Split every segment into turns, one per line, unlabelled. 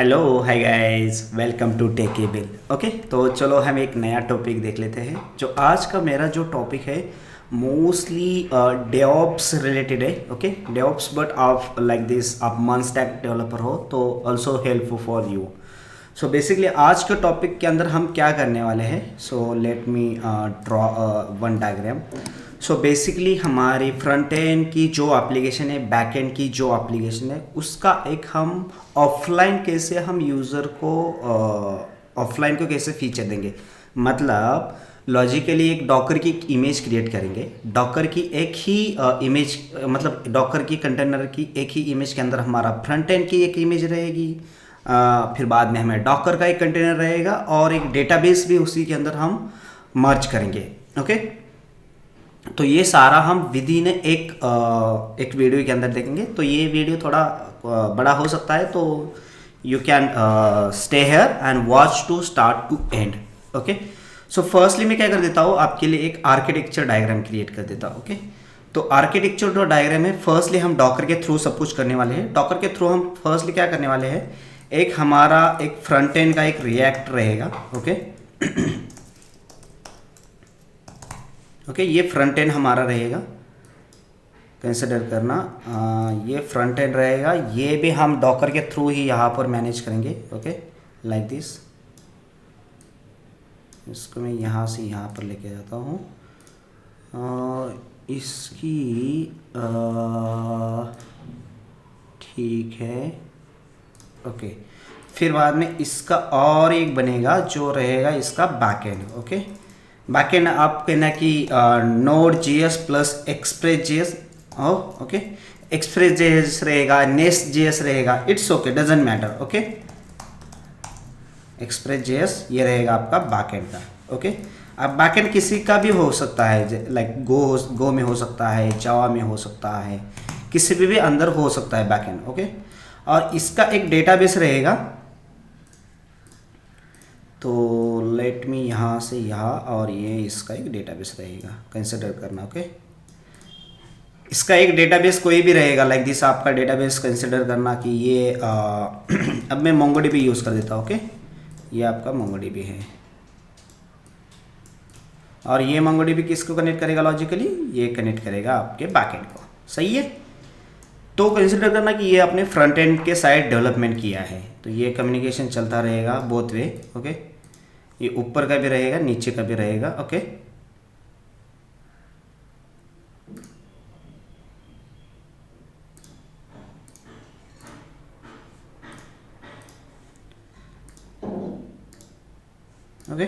Hello hi guys, welcome to टेकेबल। Okay, तो चलो हम एक नया टॉपिक देख लेते हैं। जो आज का मेरा जो टॉपिक है मोस्टली डेवऑप्स रिलेटेड है। ओके, डेवऑप्स, बट आप लाइक दिस आप वन स्टैक डेवलपर हो तो also helpful for you. So basically आज के टॉपिक के अंदर हम क्या करने वाले हैं, so let me draw one diagram. So basically हमारी फ्रंट एंड की जो एप्लीकेशन है, बैक एंड की जो एप्लीकेशन है, उसका एक हम ऑफलाइन कैसे हम यूज़र को ऑफलाइन को कैसे फीचर देंगे। मतलब लॉजिकली एक डॉकर की इमेज क्रिएट करेंगे। डॉकर की एक ही इमेज, मतलब डॉकर की कंटेनर की एक ही इमेज के अंदर हमारा फ्रंट एंड की एक इमेज रहेगी। फिर बाद में हमें डॉकर का एक कंटेनर रहेगा और एक डेटाबेस भी उसी के अंदर हम मर्ज करेंगे। ओके, तो ये सारा हम विधि ने एक वीडियो के अंदर देखेंगे। तो ये वीडियो थोड़ा बड़ा हो सकता है, तो you can stay here and watch to start to end. Okay, so firstly मैं क्या कर देता हूँ, आपके लिए एक आर्किटेक्चर डायग्राम क्रिएट कर देता हूँ। ओके, तो आर्किटेक्चर जो डायग्राम है, फर्स्टली हम डॉकर के थ्रू सब कुछ करने वाले हैं। डॉकर के थ्रू हम फर्स्टली क्या करने वाले हैं, एक हमारा एक फ्रंट एंड का एक रिएक्ट रहेगा। ओके ओके, ये फ्रंट एंड हमारा रहेगा, कंसिडर करना। ये फ्रंट एंड रहेगा, ये भी हम डॉकर के थ्रू ही यहाँ पर मैनेज करेंगे। Okay, like this. इसको मैं यहाँ से यहाँ पर लेके जाता हूँ। इसकी ठीक है। ओके, फिर बाद में इसका और एक बनेगा जो रहेगा इसका बैकएंड। ओके, बैकएंड आप कहना कि node GS plus express GS. Okay, express GS रहेगा, नेस्ट जीएस रहेगा, it's okay, doesn't matter. Okay, express GS ये रहेगा आपका बैकएंड का। ओके, अब बैकएंड किसी का भी हो सकता है, लाइक गो में हो सकता है, जावा में हो सकता है, किसी भी अंदर हो सकता है बैकएंड। ओके, और इसका एक डेटाबेस रहेगा। तो लेट मी यहाँ से यहाँ, और ये इसका एक डेटाबेस रहेगा, कंसिडर करना। ओके, इसका एक डेटाबेस कोई भी रहेगा, लाइक दिस आपका डेटाबेस कंसिडर करना कि ये अब मैं मोंगोडीबी यूज़ कर देता हूँ। ओके, ये आपका मोंगोडीबी है, और ये मोंगोडीबी किसको कनेक्ट करेगा लॉजिकली, ये कनेक्ट करेगा आपके बैकएंड को। सही है, तो कंसिडर करना कि ये अपने फ्रंट एंड के साइड डेवलपमेंट किया है, तो ये कम्युनिकेशन चलता रहेगा बोथ वे। ओके, ये ऊपर का भी रहेगा, नीचे का भी रहेगा। ओके, ओके,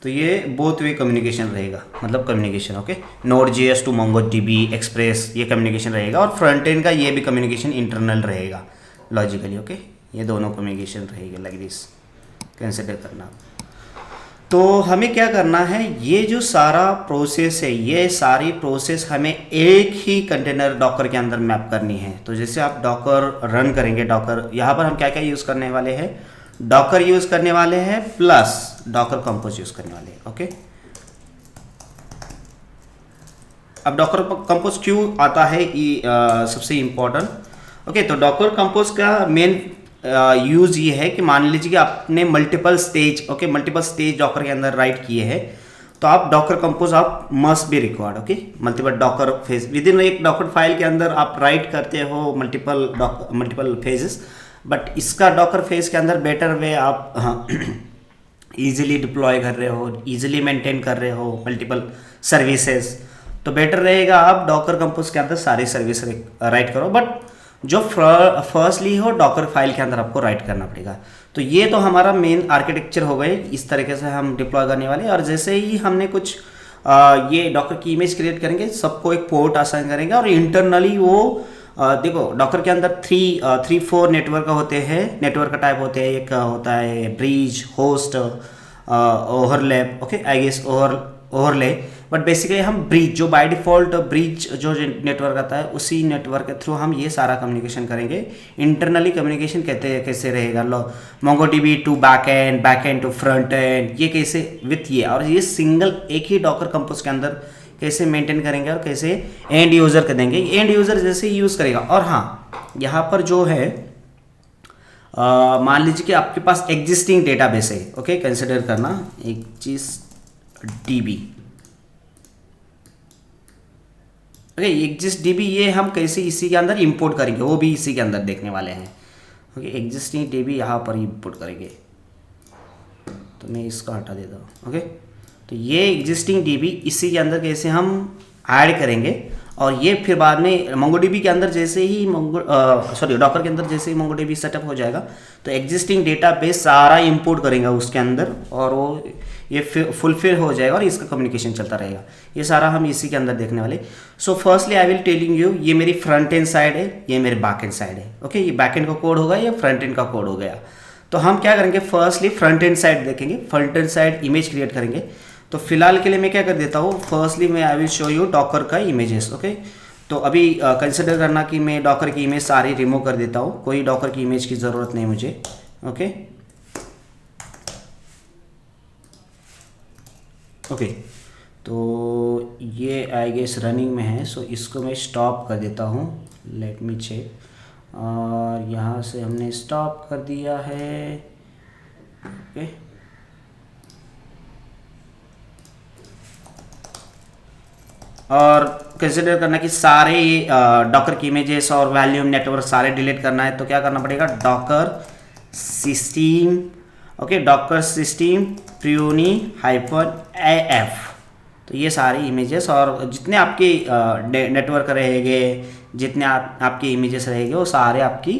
तो ये बोथ वे कम्युनिकेशन रहेगा, मतलब communication. Okay, node GS two MongoDB express, ये कम्युनिकेशन रहेगा, और फ्रंट एंड का ये भी कम्युनिकेशन इंटरनल रहेगा लॉजिकली। ओके, ये दोनों कम्युनिकेशन रहेगा, लाइक दिस कंसिडर करना। तो हमें क्या करना है, ये जो सारा प्रोसेस है, ये सारी प्रोसेस हमें एक ही कंटेनर डॉकर के अंदर मैप करनी है। तो जैसे आप डॉकर रन करेंगे, डॉकर यहाँ पर हम क्या क्या यूज़ करने वाले हैं, डॉकर यूज़ करने वाले हैं प्लस डॉकर कंपोज यूज़ करने वाले हैं। ओके, अब डॉकर कंपोज क्यों आता है, सबसे इम्पोर्टेंट। ओके, तो डॉकर कंपोज का मेन यूज़ ये है कि मान लीजिए कि आपने multiple stage, okay, multiple stage Docker के अंदर राइट किए हैं, तो आप डॉकर कंपोज आप must be required. Okay, multiple Docker phase with in एक डॉकर फाइल के अंदर आप राइट करते हो मल्टीपल फेजेस, बट इसका डॉकर फेज के अंदर बेटर वे आप ईजिली डिप्लॉय कर रहे हो, ईजिली मेंटेन कर रहे हो मल्टीपल सर्विसेज, तो बेटर रहेगा आप डॉकर कंपोज के अंदर सारी सर्विस राइट करो। बट जो फर्स्टली हो डॉकर फाइल के अंदर आपको राइट करना पड़ेगा। तो ये तो हमारा मेन आर्किटेक्चर हो गए, इस तरीके से हम डिप्लॉय करने वाले। और जैसे ही हमने कुछ ये डॉकर की इमेज क्रिएट करेंगे, सबको एक पोर्ट असाइन करेंगे, और इंटरनली वो देखो डॉकर के अंदर थ्री फोर नेटवर्क होते हैं, नेटवर्क का टाइप होते हैं। एक होता है bridge, host, overlap. Okay, I guess overlay, but basically हम ब्रिज, जो बाय डिफ़ॉल्ट ब्रिज जो नेटवर्क आता है, उसी नेटवर्क के थ्रू हम ये सारा कम्युनिकेशन करेंगे। इंटरनली कम्युनिकेशन कैसे रहेगा, MongoDB to back end to front end, ये कैसे विथ ये, और ये सिंगल एक ही डॉकर कंपोज के अंदर कैसे मेंटेन करेंगे और कैसे एंड यूज़र कर देंगे। एंड यूज़र जैसे यूज़ करेगा। और हाँ, यहाँ पर जो है मान लीजिए कि आपके पास एग्जिस्टिंग डेटाबेस है, ओके, कंसिडर करना ExistDB, ओके, ExistDB ये हम कैसे इसी के अंदर इंपोर्ट करेंगे वो भी इसी के अंदर देखने वाले हैं, ओके। एग्जिस्टिंग DB यहाँ पर इंपोर्ट करेंगे, तो मैं इसको हटा देता हूँ, ओके। तो ये एग्जिस्टिंग DB इसी के अंदर कैसे हम ऐड करेंगे, और ये फिर बाद में MongoDB के अंदर जैसे ही डॉकर के अंदर जैसे ही MongoDB सेटअप हो जाएगा तो एग्जिस्टिंग डेटाबेस सारा इंपोर्ट करेंगे उसके अंदर, और वो ये फुलफिल हो जाएगा और इसका कम्युनिकेशन चलता रहेगा। ये सारा हम इसी के अंदर देखने वाले। So firstly I will telling you, ये मेरी फ्रंट एंड साइड है, ये मेरे बैक एंड साइड है, ओके। ये बैक एंड का कोड होगा, ये फ्रंट एंड का कोड हो गया। तो हम क्या करेंगे, फर्स्टली फ्रंट एंड साइड देखेंगे, front end side image create करेंगे। तो फिलहाल के लिए मैं क्या कर देता हूँ, फर्स्टली मैं I will show you Docker का इमेजेस, ओके। तो अभी कंसिडर करना कि मैं डॉकर की इमेज सारी रिमूव कर देता हूँ, कोई डॉकर की इमेज की ज़रूरत नहीं मुझे, ओके ओके। तो ये आई गेस रनिंग में है, सो इसको मैं स्टॉप कर देता हूँ, लेट मी चेक, और यहाँ से हमने स्टॉप कर दिया है, ओके। और कंसिडर करना कि सारे डॉकर की इमेजेस और वॉल्यूम नेटवर्क सारे डिलीट करना है, तो क्या करना पड़ेगा, Docker system, okay, Docker system -AF। तो ये सारी इमेजेस और जितने आपके नेटवर्क रहेंगे, जितने आपके इमेजेस रहेंगे वो सारे आपकी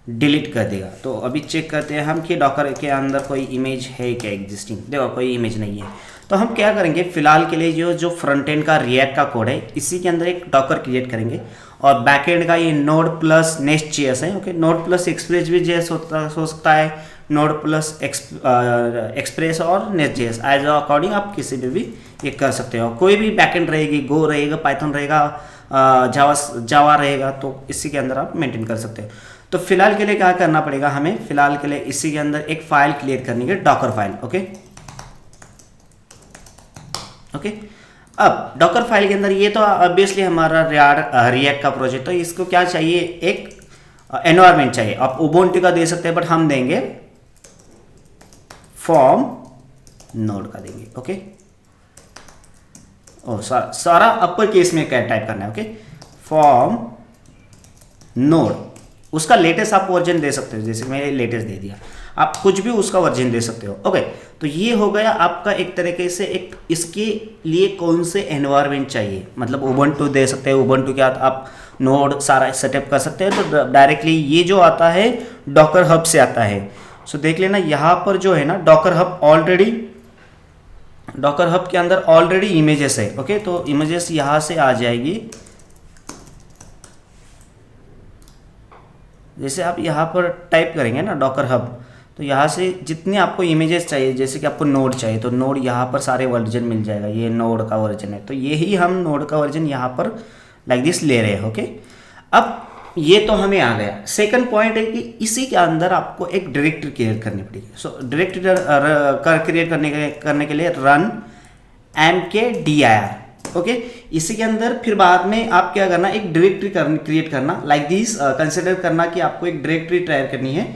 डिलीट कर देगा। तो अभी चेक करते हैं हम कि डॉकर के अंदर कोई इमेज है क्या एग्जिस्टिंग। देखो कोई इमेज नहीं है, तो हम क्या करेंगे, फिलहाल के लिए जो फ्रंट एंड का रिएक्ट का कोड है इसी के अंदर एक डॉकर क्रिएट करेंगे, और बैक एंड का ये नोड प्लस नेस्ट.js है, ओके। नोड प्लस एक्सप्रेस भी JS हो सकता है, नोड प्लस एक्सप्रेस और नेस्ट.js एज अकॉर्डिंग आप किसी में भी ये कर सकते हो। कोई भी बैक एंड रहेगी, गो रहेगा, पाइथन रहेगा, जावा रहेगा, तो इसी के अंदर आप मेंटेन कर सकते हो। तो फिलहाल के लिए क्या करना पड़ेगा हमें, फिलहाल के लिए इसी के अंदर एक फाइल क्रिएट करनी है, डॉकर फाइल, ओके ओके। अब डॉकर फाइल के अंदर ये तो ऑब्वियसली हमारा रिएक्ट का प्रोजेक्ट, तो इसको क्या चाहिए, एक एनवायरनमेंट चाहिए। आप उबुंटू का दे सकते हैं, बट हम देंगे फॉर्म नोड का देंगे, ओके। ओ सारा अपर केस में क्या टाइप करना है, ओके, फॉर्म नोड। उसका लेटेस्ट आप वर्जन दे सकते हो, जैसे मैंने लेटेस्ट दे दिया, आप कुछ भी उसका वर्जन दे सकते हो, ओके। तो ये हो गया आपका एक तरीके से एक, इसके लिए कौन से एनवायरनमेंट चाहिए, मतलब उबुंटू दे सकते हैं, उबुंटू के साथ आप नोड सारा सेटअप कर सकते हैं। तो डायरेक्टली ये जो आता है डॉकर हब से आता है। सो देख लेना यहाँ पर जो है ना डॉकर हब के अंदर ऑलरेडी इमेजेस है, ओके। तो इमेजेस यहाँ से आ जाएगी, जैसे आप यहाँ पर टाइप करेंगे ना डॉकर हब, तो यहाँ से जितने आपको इमेजेस चाहिए, जैसे कि आपको नोड चाहिए तो नोड यहाँ पर सारे वर्जन मिल जाएगा, ये नोड का वर्जन है, तो यही हम नोड का वर्जन यहाँ पर लाइक दिस ले रहे हैं, ओके। अब ये तो हमें आ गया। सेकंड पॉइंट है कि इसी के अंदर आपको एक डायरेक्टरी क्रिएट करनी पड़ेगी। सो डायरेक्टरी क्रिएट करने के लिए रन mkdir, ओके। इसी के अंदर फिर बाद में आप क्या करना, एक डायरेक्टरी क्रिएट करना, लाइक दिस कंसिडर करना कि आपको एक डायरेक्टरी टाइप करनी है।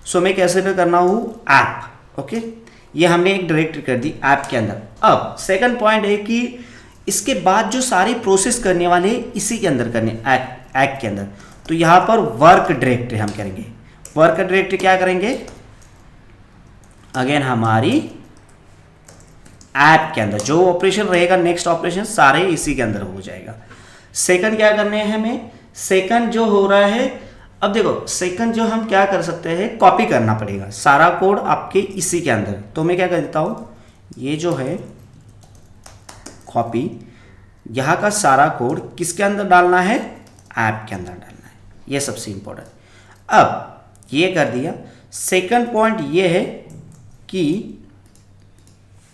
सो मैं कंसिडर करना हूँ ऐप, ओके। ये हमने एक डायरेक्टरी कर दी ऐप के अंदर। अब सेकंड पॉइंट है कि इसके बाद जो सारी प्रोसेस करने वाले हैं इसी के अंदर करने, ऐप के अंदर। तो यहाँ पर वर्क डायरेक्टरी हम करेंगे। वर्क डायरेक्टरी क्या करेंगे, अगेन हमारी ऐप के अंदर जो ऑपरेशन रहेगा, नेक्स्ट ऑपरेशन सारे इसी के अंदर हो जाएगा। सेकंड क्या करने हैं हमें, सेकंड जो हो रहा है, अब देखो सेकंड जो हम क्या कर सकते हैं, कॉपी करना पड़ेगा सारा कोड आपके इसी के अंदर। तो मैं क्या कर देता हूँ, ये जो है कॉपी, यहाँ का सारा कोड किसके अंदर डालना है, ऐप के अंदर डालना है, ये सबसे इंपॉर्टेंट। अब ये कर दिया। सेकंड पॉइंट ये है कि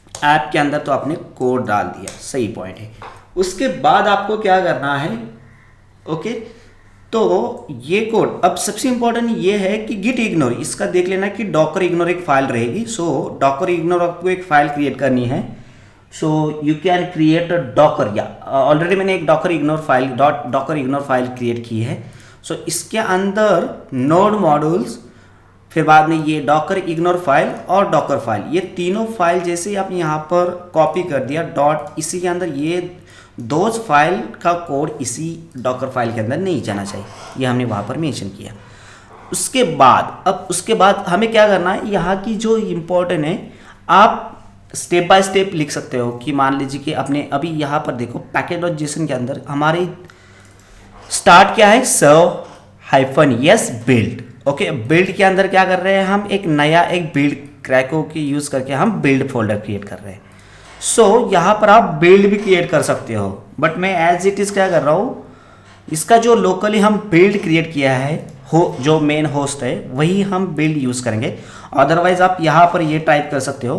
ऐप के अंदर तो आपने कोड डाल दिया, सही पॉइंट है। उसके बाद आपको क्या करना है, ओके। तो ये कोड, अब सबसे इंपॉर्टेंट ये है कि गिट इग्नोर, इसका देख लेना कि डॉकर इग्नोर एक फाइल रहेगी। सो डॉकर इग्नोर आपको एक फाइल क्रिएट करनी है। So you can create a Docker, या ऑलरेडी मैंने एक डॉकर इग्नोर फाइल क्रिएट की है। सो इसके अंदर नोड मॉड्यूल्स फिर बाद में ये डॉकर इग्नोर फाइल और डॉकर फाइल, ये तीनों फाइल जैसे आप यहाँ पर कॉपी कर दिया डॉट, इसी के अंदर ये दो फाइल का कोड इसी डॉकर फाइल के अंदर नहीं जाना चाहिए, ये हमने वहाँ पर मेंशन किया। उसके बाद हमें क्या करना है, यहाँ की जो इम्पोर्टेंट है आप स्टेप बाय स्टेप लिख सकते हो कि मान लीजिए कि अपने अभी यहाँ पर देखो पैकेज.जेसन के अंदर हमारी स्टार्ट क्या है, serve hyphen S build. Okay, build के अंदर क्या कर रहे हैं हम, एक नया एक बिल्ड क्रैको की यूज़ करके हम बिल्ड फोल्डर क्रिएट कर रहे हैं। सो यहाँ पर आप बिल्ड भी क्रिएट कर सकते हो, बट मैं एज इट इज़ क्या कर रहा हूँ, इसका जो लोकली हम बिल्ड क्रिएट किया है जो मेन होस्ट है वही हम बिल्ड यूज़ करेंगे। अदरवाइज आप यहाँ पर ये टाइप कर सकते हो,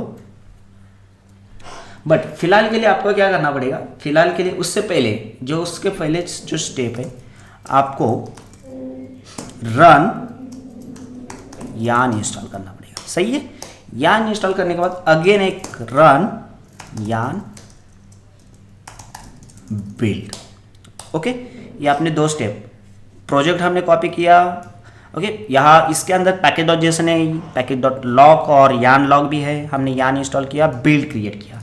बट फिलहाल के लिए आपको क्या करना पड़ेगा, फिलहाल के लिए उससे पहले उसके पहले जो स्टेप है आपको रन यार्न इंस्टॉल करना पड़ेगा। सही है, यार्न इंस्टॉल करने के बाद अगेन एक रन यार्न बिल्ड। ओके, ये आपने दो स्टेप, प्रोजेक्ट हमने कॉपी किया। ओके, यहाँ इसके अंदर पैकेज.जेसन है, पैकेज.लॉग और यार्न लॉग भी है, हमने यार्न इंस्टॉल किया, बिल्ड क्रिएट किया।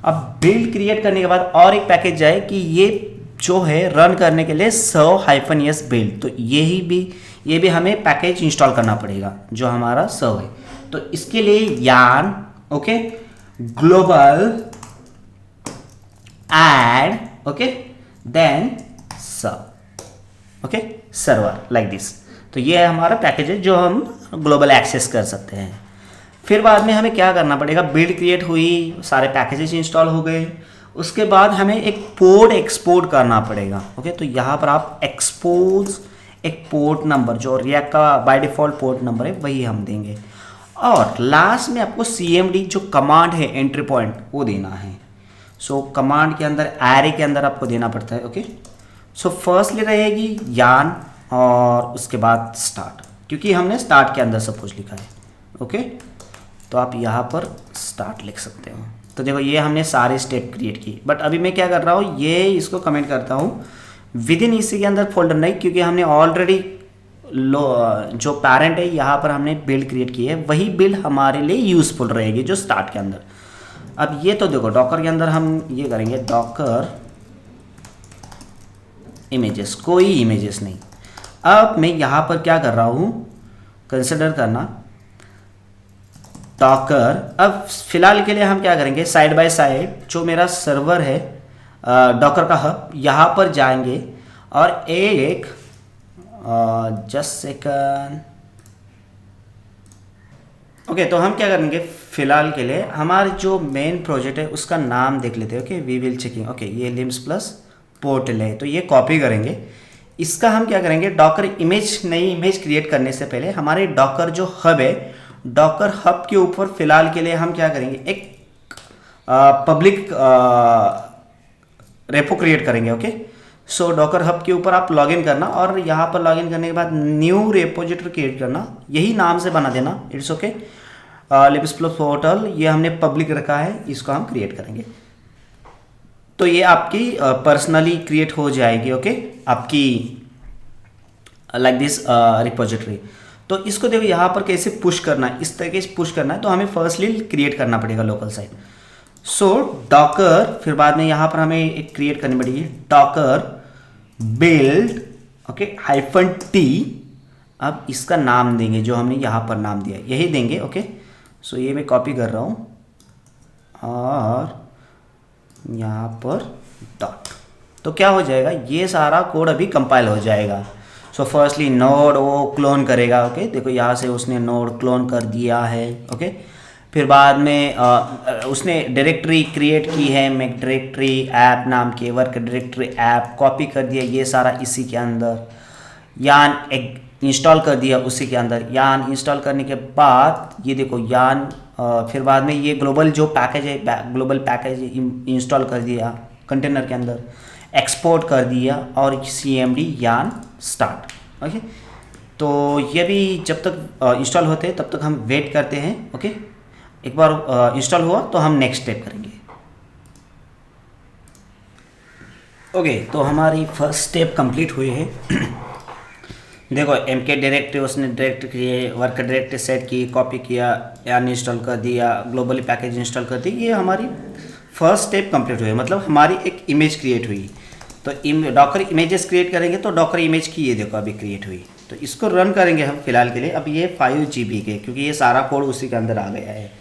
अब बिल्ड क्रिएट करने के बाद और एक पैकेज जाए कि ये जो है रन करने के लिए सर्व हाइफन यस बिल्ड, तो ये भी हमें पैकेज इंस्टॉल करना पड़ेगा जो हमारा सर्व है। तो इसके लिए yarn okay global add okay then serve okay server like this. तो ये है हमारा पैकेज है जो हम ग्लोबल एक्सेस कर सकते हैं। फिर बाद में हमें क्या करना पड़ेगा, बिल्ड क्रिएट हुई, सारे पैकेजेस इंस्टॉल हो गए, उसके बाद हमें एक पोर्ट एक्सपोर्ट करना पड़ेगा। ओके, तो यहाँ पर आप एक्सपोज एक पोर्ट नंबर जो रिएक्ट का बाय डिफ़ॉल्ट पोर्ट नंबर है वही हम देंगे, और लास्ट में आपको CMD जो कमांड है एंट्री पॉइंट वो देना है। सो कमांड के अंदर एरे के अंदर आपको देना पड़ता है। ओके, सो फर्स्टली रहेगी यार्न और उसके बाद स्टार्ट, क्योंकि हमने स्टार्ट के अंदर सब कुछ लिखा है। ओके, तो आप यहाँ पर स्टार्ट लिख सकते हो। तो देखो ये हमने सारे स्टेप क्रिएट किए, बट अभी मैं क्या कर रहा हूँ, ये इसको कमेंट करता हूँ विद इन इसी के अंदर फोल्डर नहीं, क्योंकि हमने ऑलरेडी जो पैरेंट है यहाँ पर हमने बिल्ड क्रिएट की है, वही बिल्ड हमारे लिए यूजफुल रहेगी जो स्टार्ट के अंदर। अब ये तो देखो डॉकर के अंदर हम ये करेंगे डॉकर इमेजेस, कोई इमेजेस नहीं। अब मैं यहाँ पर क्या कर रहा हूँ, कंसिडर करना डॉकर। अब फिलहाल के लिए हम क्या करेंगे, साइड बाय साइड जो मेरा सर्वर है डॉकर का हब, यहाँ पर जाएंगे और एक जस्ट सेकंड। ओके, तो हम क्या करेंगे, फिलहाल के लिए हमारे जो मेन प्रोजेक्ट है उसका नाम देख लेते हैं। Okay, we will checking. Okay, ये लिम्स प्लस पोर्टल है, तो ये कॉपी करेंगे। इसका हम क्या करेंगे, डॉकर इमेज, नई इमेज क्रिएट करने से पहले हमारे डॉकर जो हब है, डॉकर हब के ऊपर फिलहाल के लिए हम क्या करेंगे, एक पब्लिक रेपो क्रिएट करेंगे। ओके, सो डॉकर हब के ऊपर आप लॉगिन करना और यहाँ पर लॉगिन करने के बाद न्यू रेपोजिटरी क्रिएट करना, यही नाम से बना देना, it's okay. Limbs plus portal ये हमने पब्लिक रखा है, इसको हम क्रिएट करेंगे। तो ये आपकी पर्सनली क्रिएट हो जाएगी। ओके, आपकी लाइक दिस रिपोजिटरी। तो इसको देखो यहाँ पर कैसे पुश करना है, इस तरीके से पुश करना है, तो हमें फर्स्टली क्रिएट करना पड़ेगा लोकल साइट। सो डॉकर, फिर बाद में यहाँ पर हमें एक क्रिएट करनी पड़ेगी डॉकर बिल्ड ओके -t। अब इसका नाम देंगे जो हमने यहाँ पर नाम दिया यही देंगे। ओके, सो ये मैं कॉपी कर रहा हूँ और यहाँ पर डॉट, तो क्या हो जाएगा, ये सारा कोड अभी कंपाइल हो जाएगा। सो फर्स्टली नोड वो क्लोन करेगा। ओके, देखो यहाँ से उसने नोड क्लोन कर दिया है। ओके, फिर बाद में उसने डायरेक्टरी क्रिएट की है, मेक डायरेक्टरी ऐप नाम की, वर्क डायरेक्टरी ऐप कॉपी कर दिया, ये सारा इसी के अंदर। यान एक इंस्टॉल कर दिया उसी के अंदर। यान इंस्टॉल करने के बाद ये देखो यान, फिर बाद में ये ग्लोबल जो पैकेज है, ग्लोबल पैकेज इंस्टॉल कर दिया कंटेनर के अंदर, एक्सपोर्ट कर दिया और CMD यान स्टार्ट। ओके, तो ये भी जब तक इंस्टॉल होते हैं तब तक हम वेट करते हैं। ओके, एक बार इंस्टॉल हुआ तो हम नेक्स्ट स्टेप करेंगे। ओके, तो हमारी फर्स्ट स्टेप कंप्लीट हुई है। देखो एम के डायरेक्टरी उसने डायरेक्ट किए, वर्क डायरेक्टरी सेट की, कॉपी किया, अनइंस्टॉल कर दिया, ग्लोबली पैकेज इंस्टॉल कर दी, ये हमारी फर्स्ट स्टेप कंप्लीट हुई, मतलब हमारी एक इमेज क्रिएट हुई। तो डॉकर इमेजेस क्रिएट करेंगे तो डॉकर इमेज की ये देखो अभी क्रिएट हुई। तो इसको रन करेंगे हम फिलहाल के लिए। अब ये 5 GB के, क्योंकि ये सारा कोड उसी के अंदर आ गया है,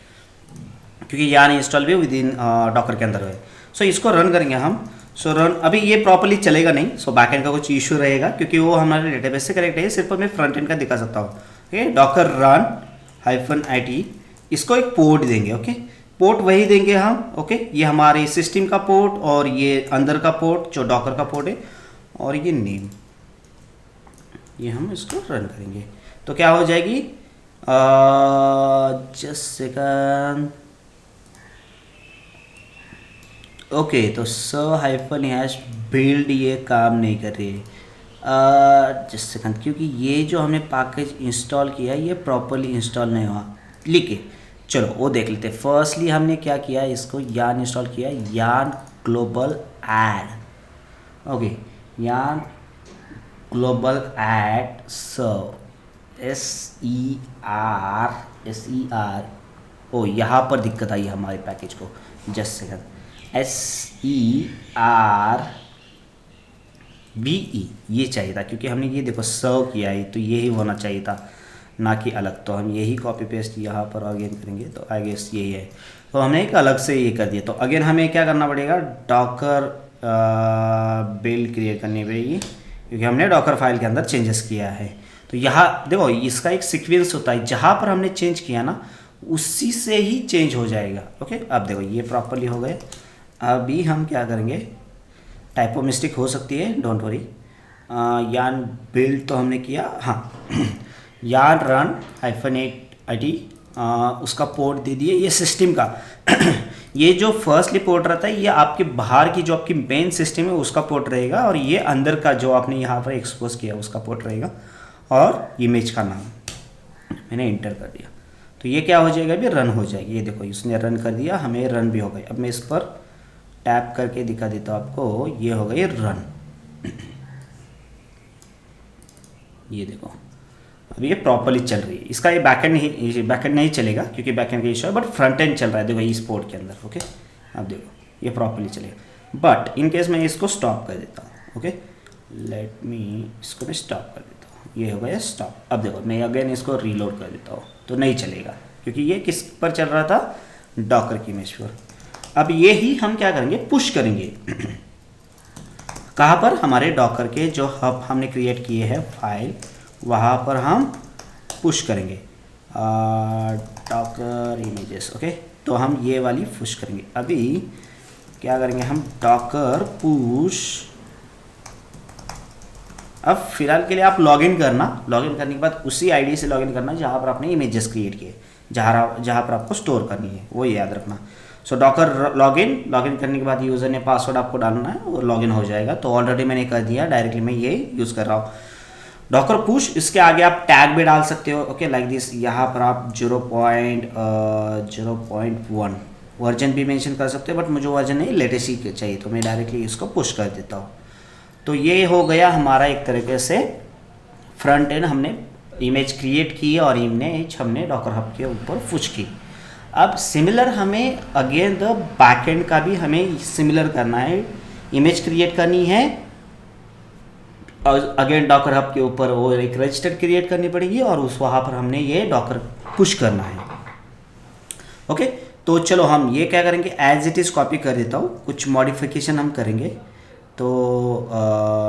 क्योंकि यान इंस्टॉल भी विद इन डॉकर के अंदर है। सो इसको रन करेंगे हम। सो रन अभी ये प्रॉपर्ली चलेगा नहीं, सो बैकएंड का कुछ इशू रहेगा, क्योंकि वो हमारे डेटाबेस से कनेक्ट है। सिर्फ मैं फ्रंट एंड का दिखा सकता हूँ। ओके, डॉकर रन -it, इसको एक पोर्ट देंगे। ओके, पोर्ट वही देंगे हम। ओके, ये हमारे सिस्टम का पोर्ट और ये अंदर का पोर्ट जो डॉकर का पोर्ट है, और ये नेम, ये हम इसको रन करेंगे तो क्या हो जाएगी, जस्ट सेकंड। ओके, तो -हैश बिल्ड ये काम नहीं कर रही है, जस्ट सेकंड, क्योंकि ये जो हमने पैकेज इंस्टॉल किया ये प्रॉपरली इंस्टॉल नहीं हुआ। लिखे, चलो वो देख लेते। फर्स्टली हमने क्या किया, इसको यान इंस्टॉल किया, यान ग्लोबल ऐड। ओके, यान ग्लोबल ऐड सर्व, SER, ओ यहाँ पर दिक्कत आई हमारे पैकेज को, जस्ट सेकंड, SERVE ये चाहिए था, क्योंकि हमने ये देखो सर्व किया है तो यही होना चाहिए था, ना कि अलग। तो हम यही कॉपी पेस्ट यहाँ पर अगेन करेंगे, तो आई गेस यही है। तो हमने एक अलग से ये कर दिया। तो अगेन हमें क्या करना पड़ेगा, डॉकर बिल्ड क्रिएट करनी पड़ेगी, क्योंकि हमने डॉकर फाइल के अंदर चेंजेस किया है। तो यहाँ देखो इसका एक सीक्वेंस होता है, जहाँ पर हमने चेंज किया ना उसी से ही चेंज हो जाएगा। ओके, अब देखो ये प्रॉपरली हो गए। अभी हम क्या करेंगे, टाइपो मिस्टेक हो सकती है, डोंट वरी। यान बिल्ड तो हमने किया, हाँ यान रन -it, उसका पोर्ट दे दिए, ये सिस्टम का ये जो फर्स्टली पोर्ट रहता है ये आपके बाहर की जो आपकी मेन सिस्टम है उसका पोर्ट रहेगा, और ये अंदर का जो आपने यहाँ पर एक्सपोज किया उसका पोर्ट रहेगा, और इमेज का नाम मैंने इंटर कर दिया। तो ये क्या हो जाएगा, अभी रन हो जाएगी। ये देखो इसने रन कर दिया, हमें रन भी हो गई। अब मैं इस पर टैप करके दिखा देता हूँ आपको, ये हो गई रन। ये देखो अब ये प्रॉपरली चल रही है। इसका ये बैकएंड नहीं चलेगा, क्योंकि बैकएंड का इशू है, बट फ्रंट एंड चल रहा है देखो इस पोर्ट के अंदर। ओके, अब देखो ये प्रॉपरली चलेगा। बट इन केस मैं इसको स्टॉप कर देता हूँ, ओके लेट मी, इसको मैं स्टॉप कर देता हूँ, ये हो गया स्टॉप। अब देखो मैं अगेन इसको रीलोड कर देता हूँ, तो नहीं चलेगा, क्योंकि ये किस पर चल रहा था, डॉकर की इमेज पर। अब ये ही हम क्या करेंगे, पुश करेंगे कहाँ पर, हमारे डॉकर के जो हब हमने क्रिएट किए हैं फाइल, वहाँ पर हम पुश करेंगे डॉकर इमेजेस। ओके, तो हम ये वाली पुश करेंगे। अभी क्या करेंगे हम, डॉकर पुश। अब फिलहाल के लिए आप लॉगिन करना, लॉगिन करने के बाद उसी आईडी से लॉगिन करना जहाँ पर आपने इमेजेस क्रिएट किए, जहाँ पर आपको स्टोर करनी है, वो याद रखना। सो डॉकर लॉगिन करने के बाद यूज़र ने पासवर्ड आपको डालना है और लॉगिन हो जाएगा। तो ऑलरेडी मैंने कर दिया, डायरेक्टली मैं ये यूज़ कर रहा हूँ। डॉकर पुश, इसके आगे आप टैग भी डाल सकते हो। ओके, लाइक दिस, यहाँ पर आप 0.1 वर्जन भी मेंशन कर सकते हो, बट मुझे वर्जन नहीं, लेटेस्ट ही चाहिए, तो मैं डायरेक्टली इसको पुश कर देता हूँ। तो ये हो गया हमारा एक तरीके से फ्रंट एंड, हमने इमेज क्रिएट की और इमेज हमने डॉकर हब के ऊपर पुश की। अब सिमिलर हमें अगेन द बैकएंड का भी हमें सिमिलर करना है, इमेज क्रिएट करनी है और अगेन डॉकर हब के ऊपर वो एक रजिस्टर क्रिएट करनी पड़ेगी, और उस वहाँ पर हमने ये डॉकर पुश करना है। ओके, तो चलो हम ये क्या करेंगे, एज इट इज़ कॉपी कर देता हूँ, कुछ मॉडिफिकेशन हम करेंगे। तो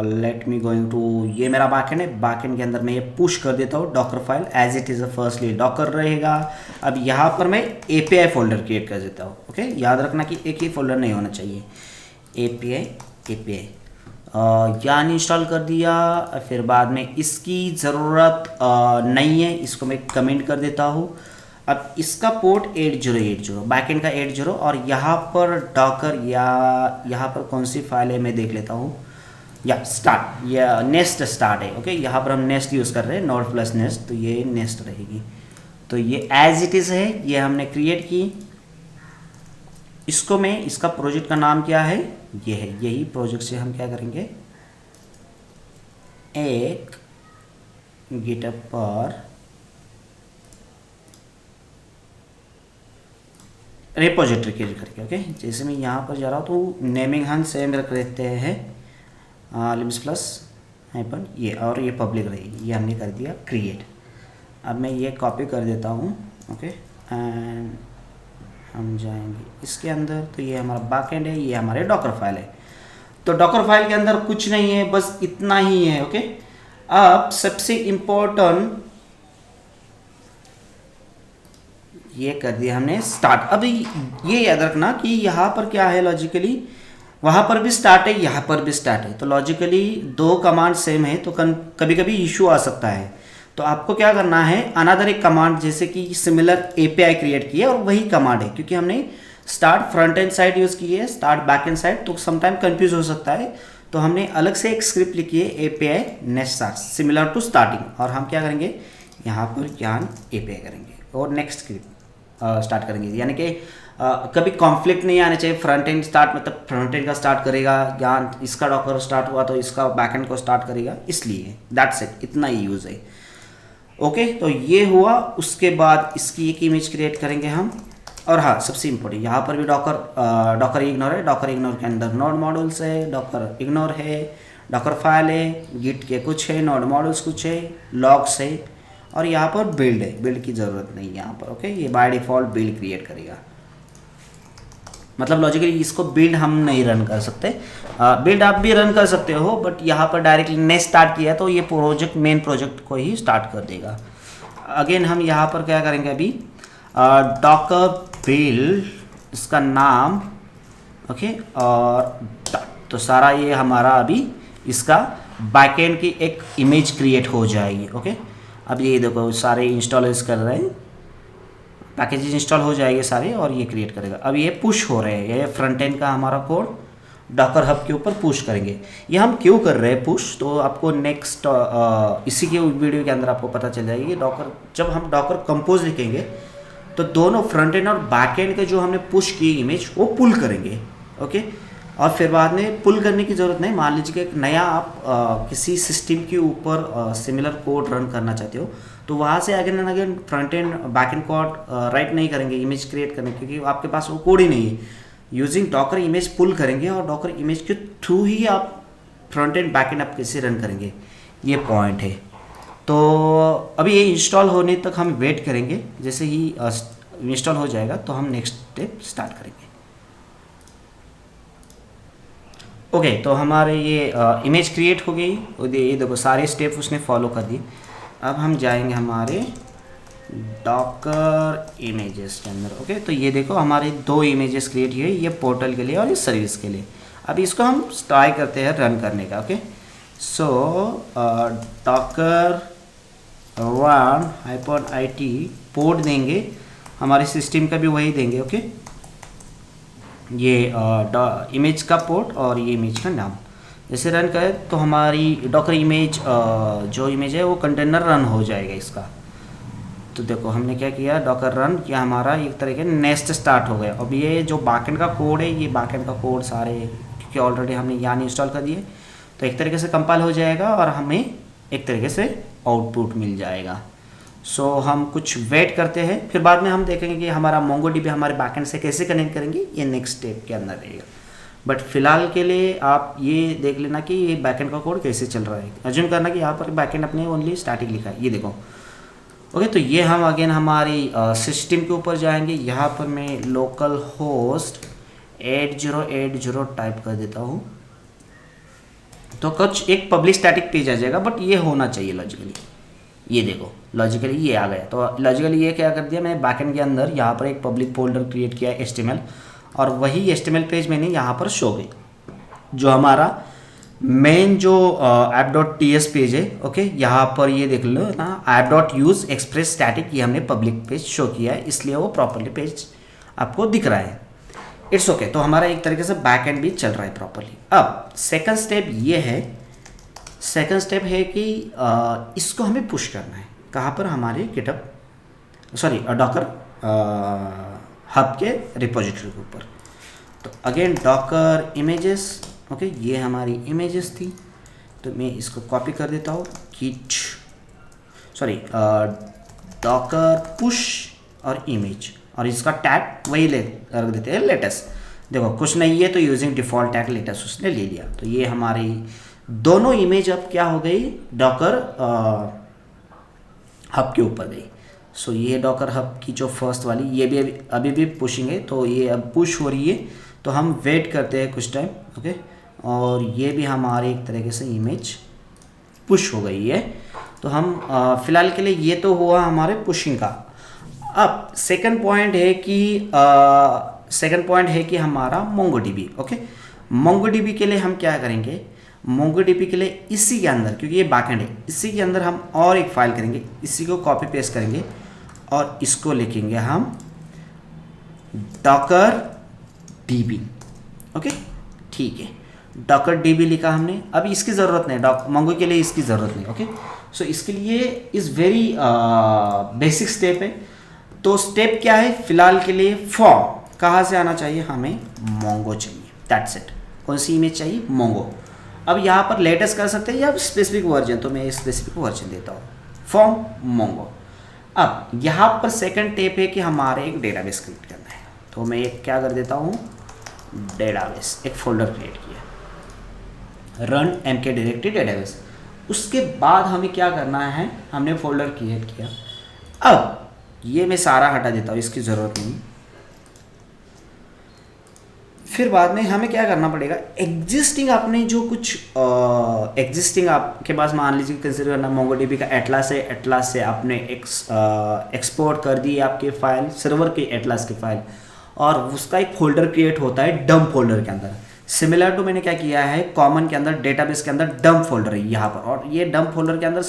लेट मी गोइंग टू, ये मेरा बैकएंड है, बैकएंड के अंदर मैं ये पुश कर देता हूँ Docker file as it is, firstly Docker रहेगा। अब यहाँ पर मैं API फोल्डर क्रिएट कर देता हूँ। ओके, याद रखना कि एक ही फोल्डर नहीं होना चाहिए, API यान इंस्टॉल कर दिया। फिर बाद में इसकी ज़रूरत नहीं है, इसको मैं कमेंट कर देता हूँ। अब इसका पोर्ट 8080, बैकएंड का 80, और यहाँ पर डॉकर, या यहाँ पर कौन सी फाइल है मैं देख लेता हूँ, या स्टार्ट, या नेस्ट स्टार्ट है। ओके, यहाँ पर हम नेस्ट यूज़ कर रहे हैं, नोड प्लस नेस्ट, तो ये नेस्ट रहेगी। तो ये एज इट इज़ है, ये हमने क्रिएट की। इसको मैं, इसका प्रोजेक्ट का नाम क्या है, ये है। यही प्रोजेक्ट से हम क्या करेंगे, एक गिटहब पर रिपोजिटरी क्रिएट करके। ओके, जैसे मैं यहाँ पर जा रहा हूँ तो नेमिंग हम सेम रख देते हैं, लिम्स प्लस हाइपन ये, और ये पब्लिक रहेगी, ये हमने कर दिया क्रिएट। अब मैं ये कॉपी कर देता हूँ। ओके, एंड हम जाएंगे इसके अंदर, तो ये हमारा बैकएंड है, ये हमारे डॉकर फाइल है। तो डॉकर फाइल के अंदर कुछ नहीं है, बस इतना ही है। ओके, अब सबसे इम्पोर्टेंट ये कर दिया हमने स्टार्ट। अभी ये याद रखना कि यहाँ पर क्या है, लॉजिकली वहाँ पर भी स्टार्ट है, यहाँ पर भी स्टार्ट है, तो लॉजिकली दो कमांड सेम है, तो कभी कभी इशू आ सकता है। तो आपको क्या करना है, अनदर एक कमांड जैसे कि सिमिलर एपीआई क्रिएट की है और वही कमांड है, क्योंकि हमने start front end side use की है, स्टार्ट बैक एंड साइड, तो समटाइम कंफ्यूज हो सकता है। तो हमने अलग से एक स्क्रिप्ट लिखी है, API next start similar to starting, और हम क्या करेंगे यहाँ पर ज्ञान एपीआई करेंगे और नेक्स्ट स्क्रिप्ट स्टार्ट करेंगे। यानी कि कभी कॉन्फ्लिक्ट नहीं आना चाहिए। फ्रंट एंड स्टार्ट मतलब फ्रंट एंड का स्टार्ट करेगा, ज्ञान इसका डॉकर स्टार्ट हुआ तो इसका बैक एंड को स्टार्ट करेगा, इसलिए दैट्स इट, इतना ही यूज़ है। ओके, तो ये हुआ। उसके बाद इसकी एक इमेज क्रिएट करेंगे हम। और हाँ, सबसे इम्पोर्टेंट यहाँ पर भी डॉकर इग्नोर है। डॉकर इग्नोर के अंदर नोड मॉड्यूल्स है, डॉकर इग्नोर है, डॉकर फाइल है, गिट के कुछ है, नोड मॉड्यूल्स कुछ है, लॉग्स है, और यहाँ पर बिल्ड है। बिल्ड की ज़रूरत नहीं है यहाँ पर। ओके, ये बाय डिफ़ॉल्ट बिल्ड क्रिएट करेगा। मतलब लॉजिकली इसको बिल्ड हम नहीं रन कर सकते, बिल्ड आप भी रन कर सकते हो, बट यहाँ पर डायरेक्टली ने स्टार्ट किया तो ये प्रोजेक्ट मेन प्रोजेक्ट को ही स्टार्ट कर देगा। अगेन हम यहाँ पर क्या करेंगे अभी, डॉकर बिल्ड इसका नाम। ओके, और तो सारा ये हमारा अभी इसका बैकएंड की एक इमेज क्रिएट हो जाएगी। ओके, अब ये देखो सारे इंस्टॉल कर रहे हैं, पैकेजेस इंस्टॉल हो जाएंगे सारे, और ये क्रिएट करेगा। अब ये पुश हो रहे हैं, ये फ्रंट एंड का हमारा कोड डॉकर हब के ऊपर पुश करेंगे। ये हम क्यों कर रहे हैं पुश, तो आपको नेक्स्ट इसी के वीडियो के अंदर आपको पता चल जाएगी। डॉकर जब हम डॉकर कंपोज लिखेंगे तो दोनों फ्रंट एंड और बैक एंड के जो हमने पुश की इमेज वो पुल करेंगे। ओके, और फिर बाद में पुल करने की ज़रूरत नहीं। मान लीजिए कि एक नया आप किसी सिस्टम के ऊपर सिमिलर कोड रन करना चाहते हो, तो वहाँ से again and again front end back and code right नहीं करेंगे इमेज क्रिएट करने, क्योंकि आपके पास वो कोड ही नहीं है। यूजिंग डॉकर इमेज पुल करेंगे और डॉकर इमेज के थ्रू ही आप फ्रंट एंड बैक एंड आप कैसे रन करेंगे, ये पॉइंट है। तो अभी ये इंस्टॉल होने तक हम वेट करेंगे। जैसे ही इंस्टॉल हो जाएगा तो हम नेक्स्ट स्टेप स्टार्ट करेंगे। ओके, तो हमारे ये इमेज क्रिएट हो गई, ये देखो सारे स्टेप उसने फॉलो कर दिए। अब हम जाएंगे हमारे डॉकर इमेजेस के अंदर। ओके, तो ये देखो हमारे दो इमेजेस क्रिएट हुए, ये पोर्टल के लिए और ये सर्विस के लिए। अब इसको हम ट्राई करते हैं रन करने का। Okay, so Docker run -it port देंगे, हमारे सिस्टम का भी वही देंगे। ओके, ये इमेज का पोर्ट और ये इमेज का नाम। जैसे रन करें तो हमारी डॉकर इमेज जो इमेज है वो कंटेनर रन हो जाएगा इसका। तो देखो हमने क्या किया, डॉकर रन किया, हमारा एक तरीके नेस्ट स्टार्ट हो गया। अब ये जो बैकएंड का कोड है, ये बैकएंड का कोड सारे क्योंकि ऑलरेडी हमने यहाँ इंस्टॉल कर दिए, तो एक तरीके से कंपाइल हो जाएगा और हमें एक तरीके से आउटपुट मिल जाएगा। सो हम कुछ वेट करते हैं, फिर बाद में हम देखेंगे कि हमारा मोंगोडीबी हमारे बैकएंड से कैसे कनेक्ट करेंगे, ये नेक्स्ट स्टेप के अंदर रहेगा। बट फिलहाल के लिए आप ये देख लेना कि ये बैकएंड का कोड कैसे चल रहा है। अज्यूम करना कि यहाँ पर बैकएंड अपने ओनली स्टार्टिंग लिखा है, ये देखो। ओके, तो ये हम अगेन हमारी सिस्टम के ऊपर जाएंगे। यहाँ पर मैं लोकल होस्ट 8080 टाइप कर देता हूँ, तो कुछ एक पब्लिक स्टैटिक पेज आ जाएगा, बट ये होना चाहिए लॉजिकली। ये देखो लॉजिकली ये आ गया। तो लॉजिकली ये क्या कर दिया मैंने, बैकएंड के अंदर यहाँ पर एक पब्लिक फोल्डर क्रिएट किया है HTML, और वही HTML पेज मैंने यहाँ पर शो गई, जो हमारा मेन जो app.ts पेज है। ओके, यहाँ पर ये देख लो ना, app.use express static, ये हमने पब्लिक पेज शो किया है, इसलिए वो प्रॉपरली पेज आपको दिख रहा है। इट्स ओके, तो हमारा एक तरीके से बैकएंड भी चल रहा है प्रॉपरली। अब सेकंड स्टेप ये है, सेकंड स्टेप है कि इसको हमें पुश करना है कहाँ पर, हमारे गिटहब डॉकर हब के रिपोजिटरी के ऊपर। तो अगेन डॉकर इमेजेस। ओके, ये हमारी इमेजेस थी, तो मैं इसको कॉपी कर देता हूँ, गिट सॉरी डॉकर पुश और इमेज, और इसका टैग वही रख देते हैं लेटेस्ट। देखो कुछ नहीं है तो यूजिंग डिफ़ॉल्ट टैग लेटेस्ट उसने ले लिया, तो ये हमारी दोनों इमेज अब क्या हो गई, डॉकर हब के ऊपर गई। सो ये डॉकर हब की जो फर्स्ट वाली, ये भी अभी भी पुशिंग है, तो ये अब पुश हो रही है, तो हम वेट करते हैं कुछ टाइम। ओके, और ये भी हमारे एक तरीके से इमेज पुश हो गई है। तो हम फ़िलहाल के लिए ये तो हुआ हमारे पुशिंग का। अब सेकंड पॉइंट है कि हमारा मोंगोडीबी। ओके, मोंगोडीबी के लिए हम क्या करेंगे, मोंगोडीबी के लिए इसी के अंदर, क्योंकि ये बैकएंड है, इसी के अंदर हम और एक फाइल करेंगे, इसी को कॉपी पेस्ट करेंगे और इसको लिखेंगे हम डॉकर डीबी। ओके, ठीक है, डॉकर डीबी लिखा हमने। अभी इसकी ज़रूरत नहीं, मोंगो के लिए इसकी ज़रूरत नहीं। ओके, सो इसके लिए इज़ वेरी बेसिक स्टेप है। तो स्टेप क्या है फिलहाल के लिए, फॉर्म कहाँ से आना चाहिए, हमें मोंगो चाहिए, दैट्स इट। कौन सी इमेज चाहिए, मोंगो। अब यहाँ पर लेटेस्ट कर सकते हैं या स्पेसिफिक वर्जन, तो मैं स्पेसिफिक वर्जन देता हूँ, फॉर्म मोंगो। अब यहाँ पर सेकंड टेप है कि हमारे एक डेटाबेस क्रिएट करना है, तो मैं एक क्या कर देता हूँ, डेटाबेस, एक फोल्डर क्रिएट किया, रन mk डायरेक्टरी डेटाबेस। उसके बाद हमें क्या करना है, हमने फोल्डर क्रिएट किया। अब ये मैं सारा हटा देता हूँ, इसकी ज़रूरत नहीं। फिर बाद में हमें क्या करना पड़ेगा, एग्जिस्टिंग आपने जो कुछ एग्जिस्टिंग आपके पास मान लीजिए कंसिडर करना मोंगोडीबी का एटलास है, एटलास से आपने एक्सपोर्ट कर दी आपके फाइल, सर्वर के एटलास की फाइल, और उसका एक फोल्डर क्रिएट होता है डंप फोल्डर के अंदर। सिमिलर टू मैंने क्या किया है, कॉमन के अंदर डेटाबेस के अंदर डंप फोल्डर है यहाँ पर, और ये डंप फोल्डर के अंदर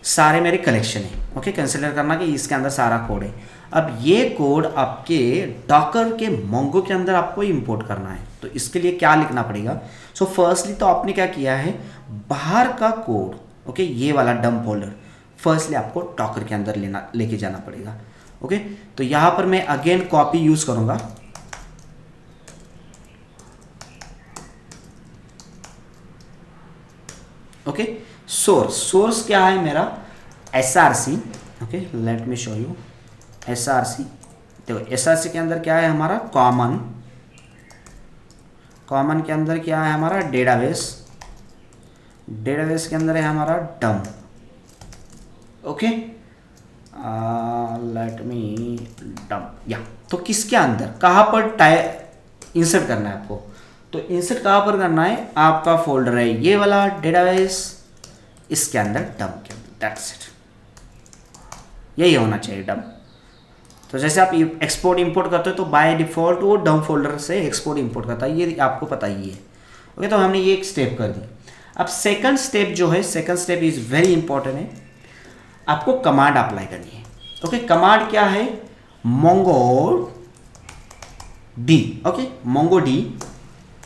सारे मेरे कलेक्शन है। ओके, कंसिडर करना कि इसके अंदर सारा कोड है। अब ये कोड आपके डॉकर के मोंगो के अंदर आपको इंपोर्ट करना है, तो इसके लिए क्या लिखना पड़ेगा। सो फर्स्टली तो आपने क्या किया है, बाहर का कोड, ओके, ये वाला डंप फोल्डर फर्स्टली आपको डॉकर के अंदर लेके जाना पड़ेगा। ओके, तो यहाँ पर मैं अगेन कॉपी यूज करूंगा। ओके, सोर्स क्या है मेरा, src। Okay, let me show you src। देखो src के अंदर क्या है हमारा, कॉमन के अंदर क्या है हमारा, डेटाबेस के अंदर है हमारा dump. Okay, let me dump, या तो किसके अंदर कहाँ पर इंसर्ट करना है आपको, तो इंसर्ट कहाँ पर करना है, आपका फोल्डर है ये वाला डेटाबेस, इसके अंदर डंप के अंदर, दैट्स इट, यही होना चाहिए डंप। तो जैसे आप एक्सपोर्ट इंपोर्ट करते हो तो बाय डिफ़ॉल्ट वो डंप फोल्डर से एक्सपोर्ट इंपोर्ट करता है, ये आपको पता ही है। ओके, तो हमने ये एक स्टेप कर दी। अब सेकंड स्टेप जो है, second step is very important है, आपको कमांड अप्लाई करनी है। ओके, कमांड क्या है, Mongo D. Okay, Mongo D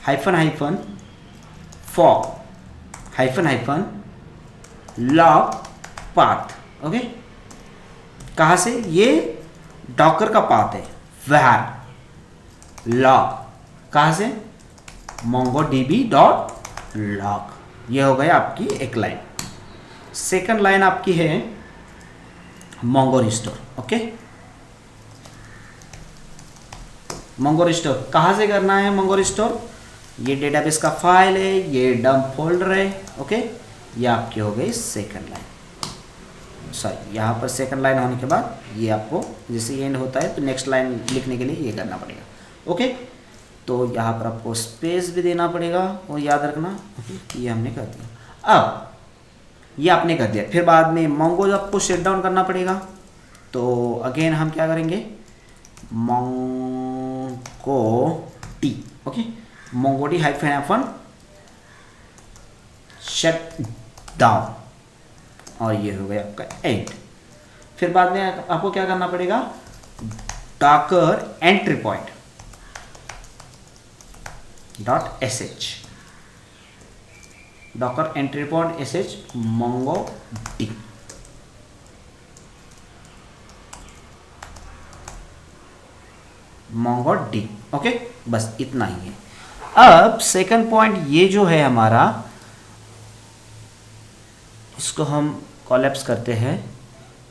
hyphen for hyphen log path. Okay, कहाँ से, ये डॉकर का पाथ है, वैर लॉग, कहाँ से, mongodb.log। ये हो गया आपकी एक लाइन। सेकंड लाइन आपकी है Mongo restore. Okay, Mongo restore कहाँ से करना है, मोंगो रिस्टोर, ये डेटाबेस का फाइल है, ये डंप फोल्डर है। ओके, ये आपकी हो गई सेकंड लाइन। सॉरी, यहाँ पर सेकंड लाइन होने के बाद ये आपको जैसे एंड होता है तो नेक्स्ट लाइन लिखने के लिए ये करना पड़ेगा। ओके, तो यहाँ पर आपको स्पेस भी देना पड़ेगा और याद रखना। ओके, ये हमने कर दिया। अब ये आपने कर दिया, फिर बाद में मोंगो आपको शट डाउन करना पड़ेगा, तो अगेन हम क्या करेंगे, Mongo T. Okay, Mongo T hyphen shut down, और ये हो गया आपका एंड। फिर बाद में आपको क्या करना पड़ेगा, Docker entry point .sh, Docker entry point sh Mongo D. Mongo D. Okay, बस इतना ही है। अब सेकंड पॉइंट ये जो है हमारा, इसको हम कोलैप्स करते हैं।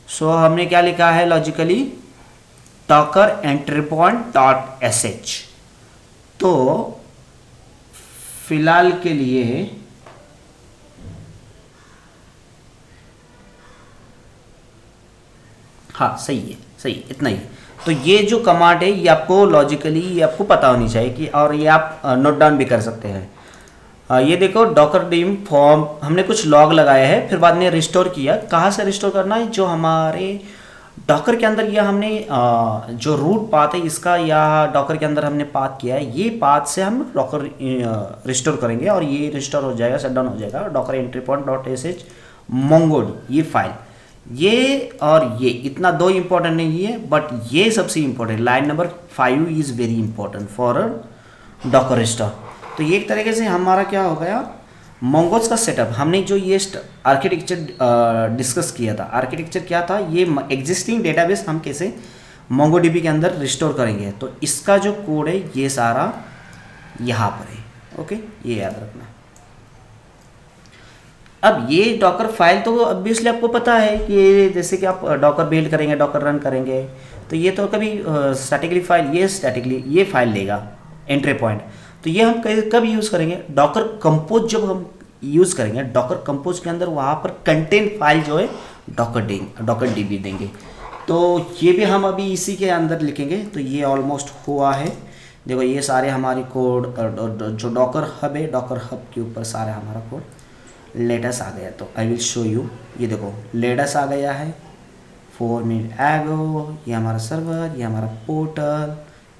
सो हमने क्या लिखा है logically, Docker entry point dot sh। तो फिलहाल के लिए हाँ सही है, सही इतना ही। तो ये जो कमांड है ये आपको लॉजिकली ये आपको पता होनी चाहिए कि, और ये आप नोट डाउन भी कर सकते हैं। ये देखो डॉकर डीम फॉर्म हमने कुछ लॉग लगाया है, फिर बाद में रिस्टोर किया। कहाँ से रिस्टोर करना है, जो हमारे डॉकर के अंदर, या हमने जो रूट पाथ है इसका, या डॉकर के अंदर हमने पाथ किया है, ये पाथ से हम डॉकर रिस्टोर करेंगे और ये रिस्टोर हो जाएगा, शटडाउन हो जाएगा। Docker entry point dot sh मोंगोडी ये फाइल, ये और ये इतना दो इंपॉर्टेंट नहीं है, बट ये सबसे important line number 5 is very important for Docker restore. तो ये एक तरीके से हमारा क्या हो गया, मोंगोज का सेटअप। हमने जो ये आर्किटेक्चर डिस्कस किया था, आर्किटेक्चर क्या था, ये एग्जिस्टिंग डेटाबेस हम कैसे मोंगोडीबी के अंदर रिस्टोर करेंगे। तो इसका जो कोड है ये सारा यहाँ पर है, ओके, ये याद रखना। अब ये डॉकर फाइल तो ऑब्वियसली आपको पता है कि जैसे कि आप डॉकर बिल्ड करेंगे, डॉकर रन करेंगे, तो ये तो कभी स्टैटिकली फाइल, ये स्टैटिकली ये फाइल लेगा एंट्री पॉइंट। तो ये हम कब यूज़ करेंगे, डॉकर कंपोज जब हम यूज़ करेंगे, डॉकर कंपोज के अंदर वहाँ पर कंटेंट फाइल जो है डॉकर डीबी देंगे। तो ये भी हम अभी इसी के अंदर लिखेंगे। तो ये ऑलमोस्ट हुआ है, देखो ये सारे हमारे कोड जो डॉकर हब है, डॉकर हब के ऊपर सारा हमारा कोड लेटेस्ट आ गया। तो आई विल शो यू, ये देखो लेटेस्ट आ गया है 4 मिनट एगो, ये हमारा सर्वर, ये हमारा पोर्टल,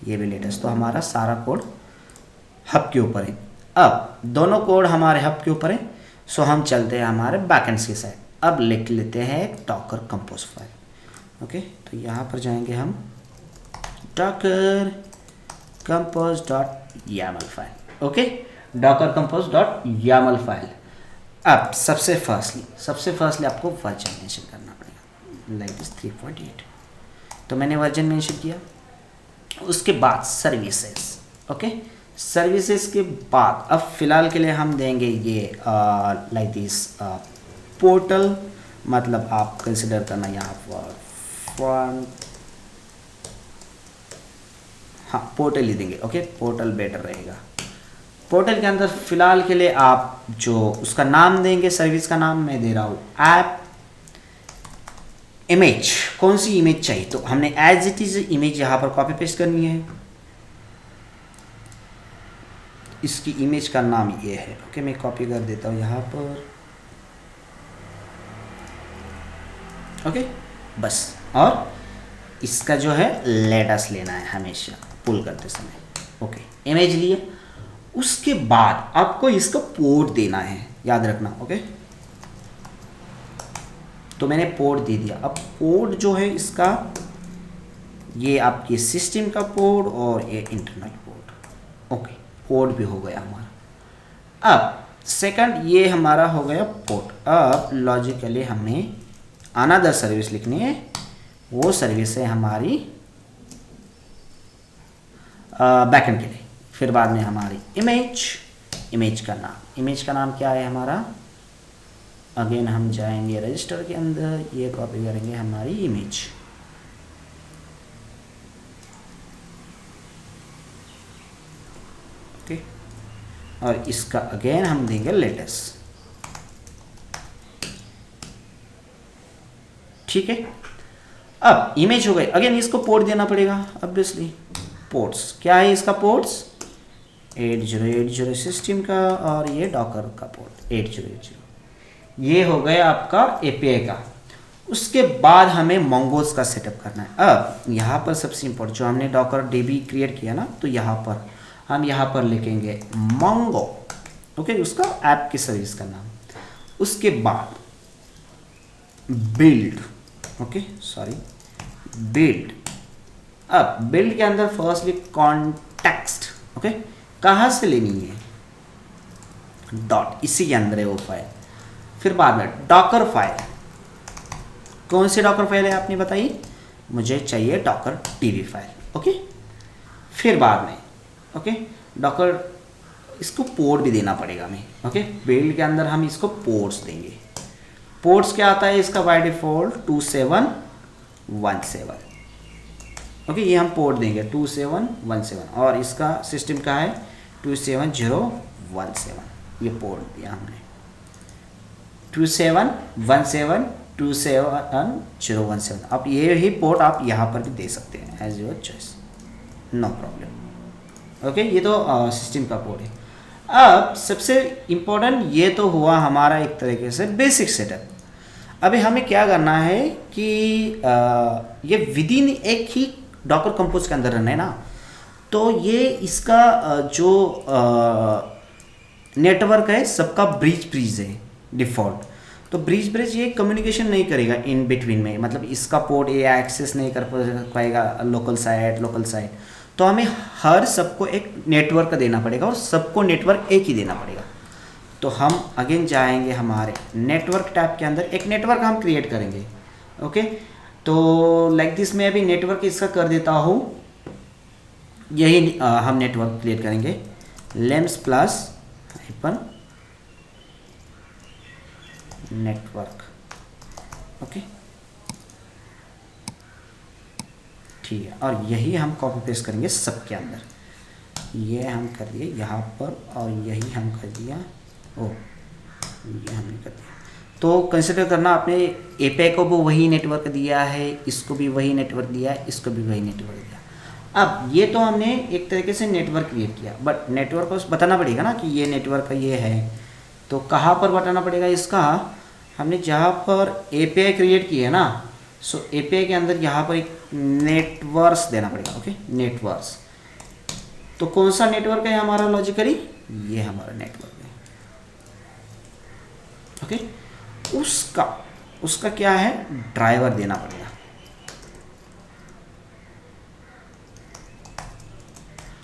ये भी लेटेस्ट। तो हमारा सारा कोड हब के ऊपर है। अब दोनों कोड हमारे हब के ऊपर है। सो हम चलते हैं हमारे बैकएंड्स की साइड। अब लिख लेते हैं एक डॉकर कंपोज फाइल, ओके। तो यहाँ पर जाएंगे हम docker compose dot yaml file, okay, docker compose dot yaml file. अब सबसे फर्स्टली आपको वर्जन मेंशन करना पड़ेगा, लाइक दिस 3.8। तो मैंने वर्जन मेंशन किया। उसके बाद सर्विसेज, ओके, सर्विसेज के बाद अब फिलहाल के लिए हम देंगे ये लाइक दिस पोर्टल, मतलब आप कंसिडर करना यहाँ पर फ्रंट, हाँ पोर्टल ही देंगे, ओके, पोर्टल बेटर रहेगा। पोर्टल के अंदर फिलहाल के लिए आप जो उसका नाम देंगे, सर्विस का नाम मैं दे रहा हूँ ऐप इमेज। कौन सी इमेज चाहिए, तो हमने एज इट इज इमेज यहाँ पर कॉपी पेस्ट करनी है। इसकी इमेज का नाम ये है, ओके, मैं कॉपी कर देता हूँ यहाँ पर, ओके, बस। और इसका जो है लेटेस्ट लेना है हमेशा पुल करते समय, ओके, इमेज लिए। उसके बाद आपको इसका पोर्ट देना है, याद रखना, ओके। तो मैंने पोर्ट दे दिया। अब पोर्ट जो है इसका, ये आपके सिस्टम का पोर्ट और ये इंटरनल पोर्ट, ओके, पोर्ट भी हो गया हमारा। अब सेकंड ये हमारा हो गया पोर्ट। अब लॉजिकली हमें अनदर सर्विस लिखनी है, वो सर्विस है हमारी बैकएंड के लिए। फिर बाद में हमारी इमेज का नाम क्या है हमारा, अगेन हम जाएंगे रजिस्टर के अंदर, ये कॉपी करेंगे हमारी इमेज, ओके, और इसका अगेन हम देंगे लेटेस्ट, ठीक है। अब इमेज हो गई, अगेन इसको पोर्ट देना पड़ेगा ऑब्वियसली। पोर्ट्स क्या है इसका, पोर्ट्स 8080 सिस्टम का, और ये डॉकर का पोर्ट 8080। ये हो गया आपका एपीआई का। उसके बाद हमें मोंगोज का सेटअप करना है। अब यहाँ पर सबसे इम्पोर्टेंट, जो हमने डॉकर डीबी क्रिएट किया ना, तो यहाँ पर हम यहाँ पर लिखेंगे मोंगो, ओके, उसका ऐप की सर्विस का नाम। उसके बाद बिल्ड, ओके, सॉरी बिल्ड। अब बिल्ड के अंदर फर्स्टली कॉन्टेक्स्ट, ओके, कहाँ से लेनी है, डॉट, इसी के अंदर है वो फाइल। फिर बाद में डॉकर फाइल, कौन सी डॉकर फाइल है आपने बताई, मुझे चाहिए डॉकर डीबी फाइल, ओके। फिर बाद में, ओके, डॉकर, इसको पोर्ट भी देना पड़ेगा हमें, ओके। बिल्ड के अंदर हम इसको पोर्ट्स देंगे। पोर्ट्स क्या आता है इसका बाय डिफॉल्ट 2717। ओके, ये हम पोर्ट देंगे 2717 और इसका सिस्टम का है 27017। ये पोर्ट दिया हमने 2717 27017। अब ये ही पोर्ट आप यहाँ पर भी दे सकते हैं as your choice, no problem. Okay, ये तो सिस्टम का पोर्ट है। अब सबसे इम्पोर्टेंट ये तो हुआ हमारा एक तरीके से बेसिक सेटअप। अभी हमें क्या करना है कि ये विदिन एक ही डॉकर कंपोज के अंदर रहना है ना, तो ये इसका जो नेटवर्क है सबका ब्रिज है डिफ़ॉल्ट। तो ब्रिज ये कम्युनिकेशन नहीं करेगा इन बिटवीन में, मतलब इसका पोर्ट ये एक्सेस नहीं कर पाएगा लोकल साइट। तो हमें हर सबको एक नेटवर्क देना पड़ेगा और सबको नेटवर्क एक ही देना पड़ेगा। तो हम अगेन जाएंगे हमारे नेटवर्क टैब के अंदर, एक नेटवर्क हम क्रिएट करेंगे। ओके, तो लाइक दिस मैं अभी नेटवर्क इसका कर देता हूँ, यही हम नेटवर्क क्रिएट करेंगे limbs plus hyphen network. Okay, ठीक है, और यही हम कॉपी पेस्ट करेंगे सबके अंदर। ये हम कर दिए यहाँ पर और यही हम कर दिया, ये हमने कर दिया। तो कंसिडर करना आपने एपीआई को भी वही नेटवर्क दिया है, इसको भी वही नेटवर्क दिया है, इसको भी वही नेटवर्क दिया। अब ये तो हमने एक तरीके से नेटवर्क क्रिएट किया, बट नेटवर्क को बताना पड़ेगा ना कि ये नेटवर्क ये है। तो कहाँ पर बताना पड़ेगा इसका, हमने जहाँ पर एपीआई क्रिएट की है ना, सो एपीआई के अंदर यहाँ पर एक नेटवर्क्स देना पड़ेगा। Okay, networks. तो कौन सा नेटवर्क है हमारा लॉजिकली, ये हमारा नेटवर्क है। ओके, उसका क्या है, ड्राइवर देना पड़ेगा।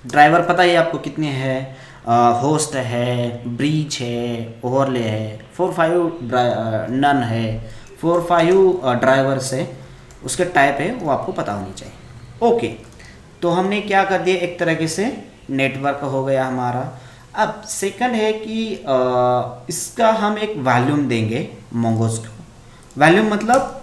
ड्राइवर पता है आपको कितने हैं, होस्ट है, ब्रीच है, ओवरले है, 4-5 नन है, 4-5 ड्राइवर्स है, उसके टाइप है वो आपको पता होनी चाहिए। ओके, तो हमने क्या कर दिया, एक तरीके से नेटवर्क हो गया हमारा। अब सेकंड है कि इसका हम एक वॉल्यूम देंगे मोंगोज को। वॉल्यूम मतलब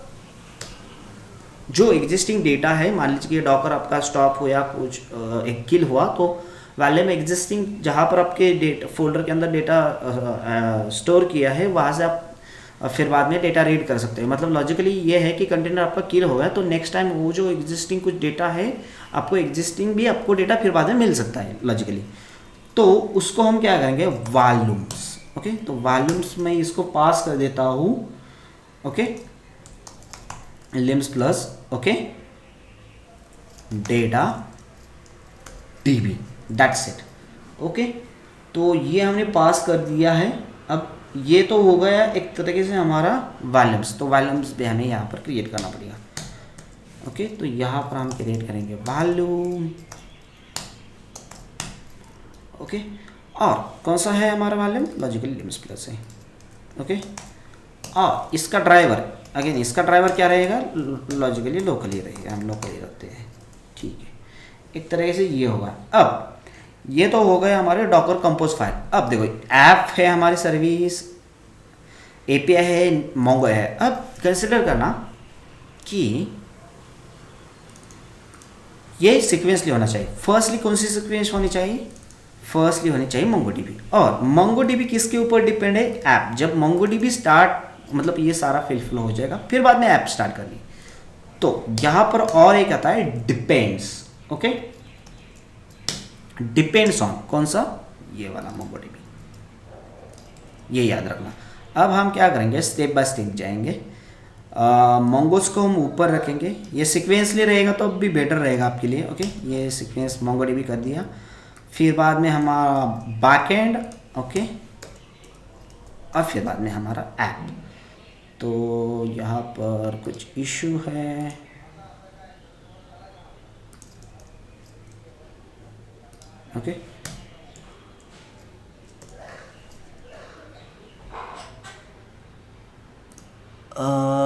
जो एग्जिस्टिंग डेटा है, मान लीजिए कि डॉकर आपका स्टॉप हो या कुछ एक किल हुआ, तो वॉल्यूम एग्जिस्टिंग जहाँ पर आपके डेटा फोल्डर के अंदर डेटा स्टोर किया है वहाँ से आप फिर बाद में डेटा रीड कर सकते हैं। मतलब लॉजिकली ये है कि कंटेनर आपका किल हो गया तो नेक्स्ट टाइम वो जो एग्जिस्टिंग कुछ डेटा है आपको एग्जिस्टिंग भी आपको डेटा फिर बाद में मिल सकता है लॉजिकली। तो उसको हम क्या करेंगे, वॉल्यूम्स। ओके, तो वॉल्यूम्स में इसको पास कर देता हूँ। Okay, limbs plus okay data dB, that's it. Okay, तो ये हमने पास कर दिया है। अब ये तो हो गया एक तरीके से हमारा वॉल्यूम्स। तो वॉल्यूम्स भी हमें यहाँ पर क्रिएट करना पड़ेगा। ओके, तो यहाँ पर हम क्रिएट करेंगे वॉल्यूम। ओके, और कौन सा है हमारा वॉल्यूम, लॉजिकली लिम्स प्लस है। ओके, और इसका ड्राइवर अगेन, इसका ड्राइवर क्या रहेगा, लॉजिकली लोकल ही रहेगा, हम लोकल ही रखते हैं। ठीक है, एक तरीके से ये होगा। अब ये तो हो गए हमारे डॉकर कंपोज फाइल। अब देखो ऐप है हमारी सर्विस, एपीआई है, मोंगो है। अब कंसिडर करना कि ये सीक्वेंसली होना चाहिए। फर्स्टली कौन सी सीक्वेंस होनी चाहिए, फर्स्टली होनी चाहिए मोंगोडीबी। और मोंगोडीबी किसके ऊपर डिपेंड है, ऐप। जब मोंगोडीबी स्टार्ट मतलब ये सारा फिल हो जाएगा, फिर बाद में ऐप स्टार्ट करनी। तो यहाँ पर और एक आता है डिपेंड्स। ओके, डिपेंड्स ऑन कौन सा, ये वाला मोंगोडीबी, ये याद रखना। अब हम क्या करेंगे, स्टेप बाय स्टेप जाएंगे। मोंगोस को हम ऊपर रखेंगे, ये सीक्वेंसली रहेगा तो अब भी बेटर रहेगा आपके लिए। ओके, ये सीक्वेंस मोंगोडीबी कर दिया। फिर बाद में हमारा बैकएंड, ओके, और फिर बाद में हमारा ऐप। तो यहाँ पर कुछ इशू है, ओके,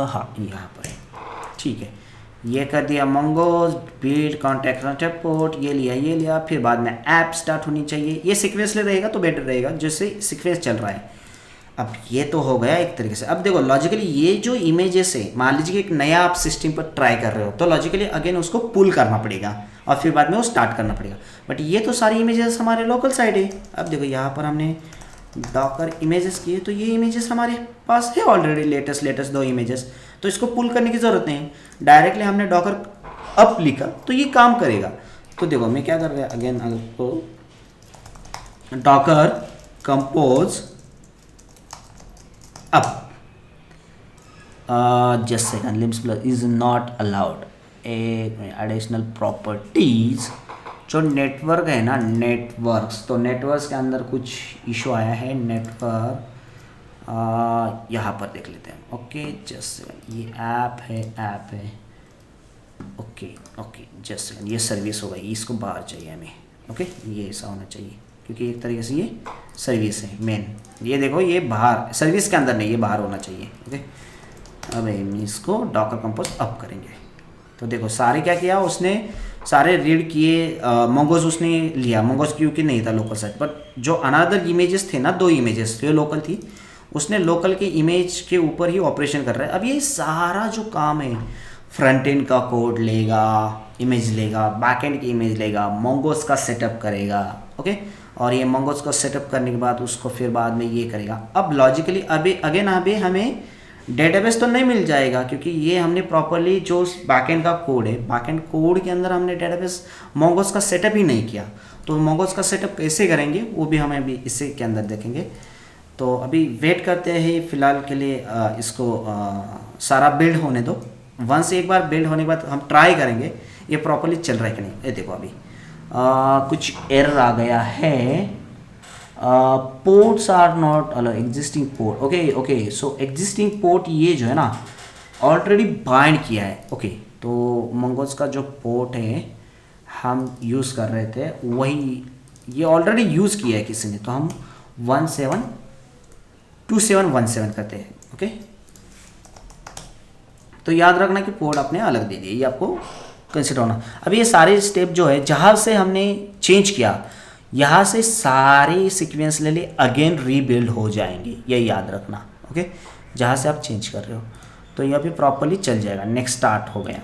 हाँ यहाँ पर है। ठीक है, ये कर दिया मोंगोज बिल्ड कॉन्टैक्ट पोर्ट, ये लिया, फिर बाद में ऐप स्टार्ट होनी चाहिए। ये सीक्वेंस ले रहेगा तो बेटर रहेगा, जैसे सीक्वेंस चल रहा है। अब ये तो हो गया एक तरीके से। अब देखो लॉजिकली ये जो इमेजेस है, मान लीजिए कि एक नया आप सिस्टम पर ट्राई कर रहे हो तो लॉजिकली अगेन उसको पुल करना पड़ेगा और फिर बाद में वो स्टार्ट करना पड़ेगा। बट ये तो सारी इमेजेस हमारे लोकल साइड है। अब देखो यहाँ पर हमने डॉकर इमेजेस किए तो ये इमेजेस हमारे पास है ऑलरेडी, लेटेस्ट 2 इमेजेस, तो इसको पुल करने की ज़रूरत नहीं है। डायरेक्टली हमने डॉकर अप लिखा तो ये काम करेगा। तो देखो मैं क्या कर रहा है, अगेन आपको Docker compose up, just second, limbs plus is not allowed, एक एडिशनल प्रॉपर्टीज जो नेटवर्क है ना, नेटवर्क्स, तो नेटवर्क्स के अंदर कुछ इशू आया है। नेटवर्क यहाँ पर देख लेते हैं। ओके जस्ट सेकंड, ये ऐप है। ओके जस्ट सेकंड, ये सर्विस हो गई, इसको बाहर चाहिए हमें। ओके ये ऐसा होना चाहिए क्योंकि एक तरीके से ये सर्विस है मेन। ये देखो ये बाहर, सर्विस के अंदर नहीं, ये बाहर होना चाहिए। ओके अब हम इसको डॉकर कंपोज अप करेंगे। तो देखो सारे क्या किया उसने, सारे रीड किए, मोंगोज उसने लिया, मोंगोज क्योंकि नहीं था लोकल साइट, बट जो अनदर इमेजेस थे ना, 2 इमेजेस जो लोकल थी, उसने लोकल के इमेज के ऊपर ही ऑपरेशन कर रहा है। अब ये सारा जो काम है, फ्रंट एंड का कोड लेगा, इमेज लेगा, बैक एंड की इमेज लेगा, मोंगोज का सेटअप करेगा। ओके और ये मोंगोज को सेटअप करने के बाद उसको फिर बाद में ये करेगा। अब लॉजिकली अभी हमें डेटाबेस तो नहीं मिल जाएगा क्योंकि ये हमने प्रॉपरली जो बैकएंड का कोड है, बैकएंड कोड के अंदर हमने डेटाबेस मोंगोज का सेटअप ही नहीं किया। तो मोंगोज का सेटअप कैसे करेंगे वो भी हमें अभी इसी के अंदर देखेंगे। तो अभी वेट करते हैं फिलहाल के लिए, इसको सारा बिल्ड होने दो। वंस एक बार बिल्ड होने के बाद हम ट्राई करेंगे ये प्रॉपरली चल रहा है कि नहीं। ये देखो अभी कुछ एरर आ गया है, ports are not allow, existing port. Okay so existing port ये जो है ना ऑलरेडी बाइंड किया है। ओके तो मोंगोज का जो पोर्ट है हम यूज़ कर रहे थे वही ये ऑलरेडी यूज़ किया है किसी ने, तो हम 2717 करते हैं। ओके तो याद रखना कि पोर्ट आपने अलग दे दिया, ये आपको कंसिडर होना। अब ये सारे स्टेप जो है जहाँ से हमने चेंज किया, यहाँ से सारे सीक्वेंस ले ले अगेन रीबिल्ड हो जाएंगे, ये याद रखना। ओके जहाँ से आप चेंज कर रहे हो तो ये अभी प्रॉपरली चल जाएगा। नेक्स्ट स्टार्ट हो गया।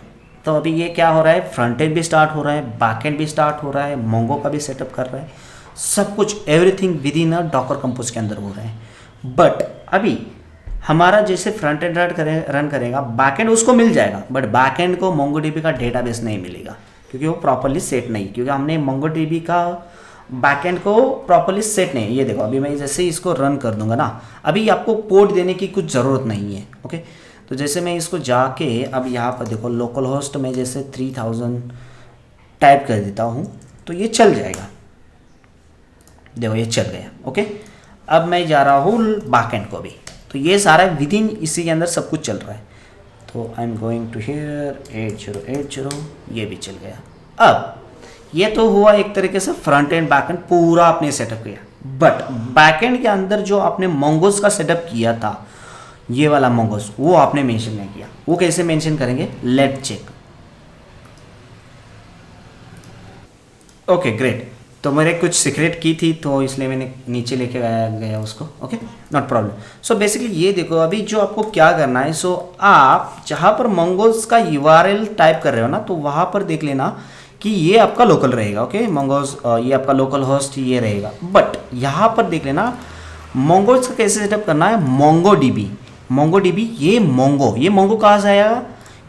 तो अभी ये क्या हो रहा है, फ्रंट एंड भी स्टार्ट हो रहा है, बैक एंड भी स्टार्ट हो रहा है, मोंगो का भी सेटअप कर रहा है, सब कुछ everything with in a Docker compose के अंदर हो रहा है। बट अभी हमारा जैसे फ्रंट एंड रन करेगा, बैक एंड उसको मिल जाएगा, बट बैक एंड को मोंगोडीबी का डेटाबेस नहीं मिलेगा क्योंकि वो प्रॉपरली सेट नहीं, क्योंकि हमने मोंगोडीबी का बैकएंड को प्रॉपरली सेट नहीं। ये देखो अभी मैं जैसे इसको रन कर दूंगा ना, अभी आपको पोर्ट देने की कुछ ज़रूरत नहीं है। ओके तो जैसे मैं इसको जाके अब यहाँ पर देखो लोकल होस्ट में जैसे 3000 टाइप कर देता हूँ तो ये चल जाएगा। देखो ये चल गया। ओके अब मैं जा रहा हूँ बैकएंड को भी, तो ये सारा विद इन इसी के अंदर सब कुछ चल रहा है। तो I am going to here 8080, ये भी चल गया। अब ये तो हुआ एक तरीके से फ्रंट एंड बैक एंड पूरा आपने सेटअप किया, बट बैक एंड के अंदर जो आपने मोंगोज का सेटअप किया था, ये वाला मोंगोज, वो आपने मेंशन नहीं किया। वो कैसे मेंशन करेंगे, लेट चेक। ओके ग्रेट, तो मैंने कुछ सीक्रेट की थी तो इसलिए मैंने नीचे लेके गया उसको। Okay not problem. So basically ये देखो अभी जो आपको क्या करना है, सो आप जहाँ पर मोंगोज का यूआरएल टाइप कर रहे हो ना, तो वहाँ पर देख लेना कि ये आपका लोकल रहेगा। ओके मोंगोज ये आपका लोकल होस्ट ये रहेगा, बट यहाँ पर देख लेना मोंगोज का कैसे सेटअप करना है। मोंगोडीबी ये मोंगो कहाँ से आया,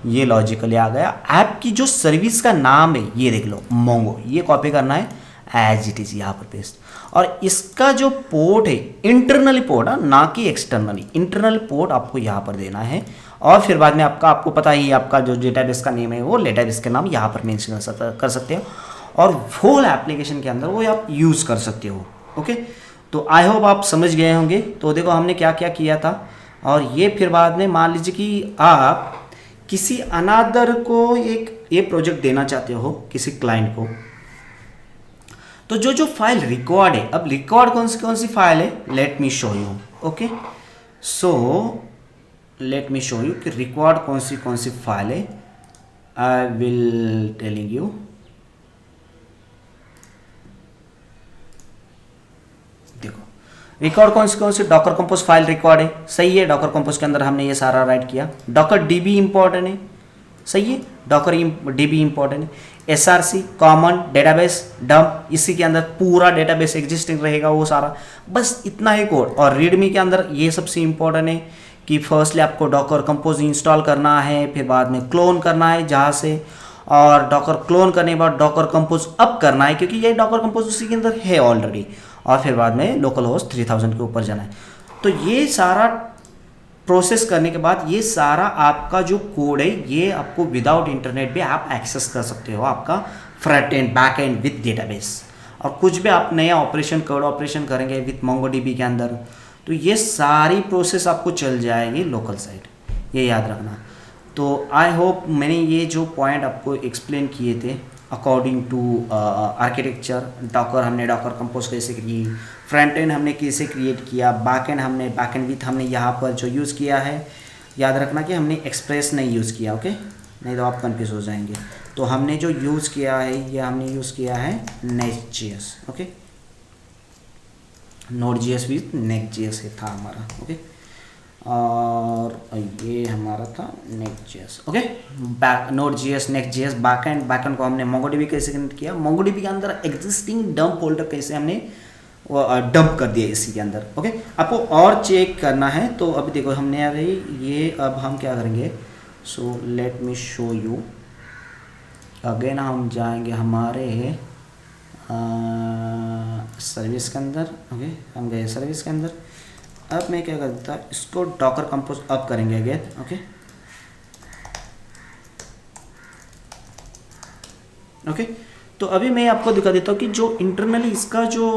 ये लॉजिकली आ गया। ऐप की जो सर्विस का नाम है ये देख लो मोंगो, ये कॉपी करना है एज इट इज़ यहाँ पर पेस्ट। और इसका जो पोर्ट है इंटरनली पोर्ट है, ना कि एक्सटर्नली, इंटरनल पोर्ट आपको यहाँ पर देना है। और फिर बाद में आपको पता ही आपका जो डेटाबेस का नेम है वो डेटाबेस के नाम यहाँ पर मेंशन कर सकते हो और होल एप्लीकेशन के अंदर वो आप यूज़ कर सकते हो। ओके तो आई होप आप समझ गए होंगे। तो देखो हमने क्या क्या किया था, और ये फिर बाद में मान लीजिए कि आप किसी अनादर को एक ये प्रोजेक्ट देना चाहते हो किसी क्लाइंट को, तो जो फाइल रिकॉर्ड है, अब रिकॉर्ड कौन सी फाइल है, let me show you. Okay so let me show you कि रिकॉर्ड कौन सी फाइल है। I will telling you. देखो रिकॉर्ड कौन सी डॉकर कंपोज फाइल रिकॉर्ड है, सही है। डॉकर कंपोज के अंदर हमने ये सारा राइट किया। डॉकर डीबी इंपॉर्टेंट है, सही है। डॉकर डीबी इंपॉर्टेंट है। एसआरसी कॉमन डेटाबेस डंप, इसी के अंदर पूरा डेटाबेस एग्जिस्टिंग रहेगा वो सारा, बस इतना ही कोड। और रीडमी के अंदर ये सबसे इंपॉर्टेंट है कि फर्स्टली आपको डॉकर कंपोज इंस्टॉल करना है, फिर बाद में क्लोन करना है जहाँ से, और डॉकर क्लोन करने के बाद डॉकर कंपोज अप करना है, क्योंकि ये डॉकर कंपोज उसी के अंदर है ऑलरेडी, और फिर बाद में लोकल होस्ट 3000 के ऊपर जाना है। तो ये सारा प्रोसेस करने के बाद ये सारा आपका जो कोड है ये आपको विदाउट इंटरनेट भी आप एक्सेस कर सकते हो, आपका front end back and with database. और कुछ भी आप नया ऑपरेशन कोड ऑपरेशन करेंगे विथ मोंगोडीबी के अंदर, तो ये सारी प्रोसेस आपको चल जाएगी लोकल साइड, ये याद रखना। तो आई होप मैंने ये जो पॉइंट आपको एक्सप्लेन किए थे अकॉर्डिंग टू आर्किटेक्चर, डॉकर हमने डॉकर कंपोज कैसे की, फ्रंट एंड हमने कैसे क्रिएट किया, बैक एंड विथ हमने यहाँ पर जो यूज़ किया है, याद रखना कि हमने एक्सप्रेस नहीं यूज़ किया, ओके, नहीं तो आप कंफ्यूज हो जाएंगे। तो हमने जो यूज़ किया है ये हमने यूज़ किया है Next.js, okay, Node.js with Next.js था हमारा, ओके, और ये हमारा था Next.js, okay. Node.js Next.js backend को हमने मोंगोडीबी कैसे कनेक्ट किया, मोंगोडीबी के अंदर एग्जिस्टिंग डंप फोल्डर कैसे हमने डंप कर दिया इसी के अंदर, ओके। आपको और चेक करना है तो अभी देखो हमने अरे ये अब हम क्या करेंगे, so let me show you again. हम जाएंगे हमारे सर्विस के अंदर, ओके, हम गए सर्विस के अंदर। अब मैं क्या करता, इसको डॉकर कंपोज अप करेंगे अगेन, ओके, ओके। तो अभी मैं आपको दिखा देता हूँ कि जो इंटरनली इसका जो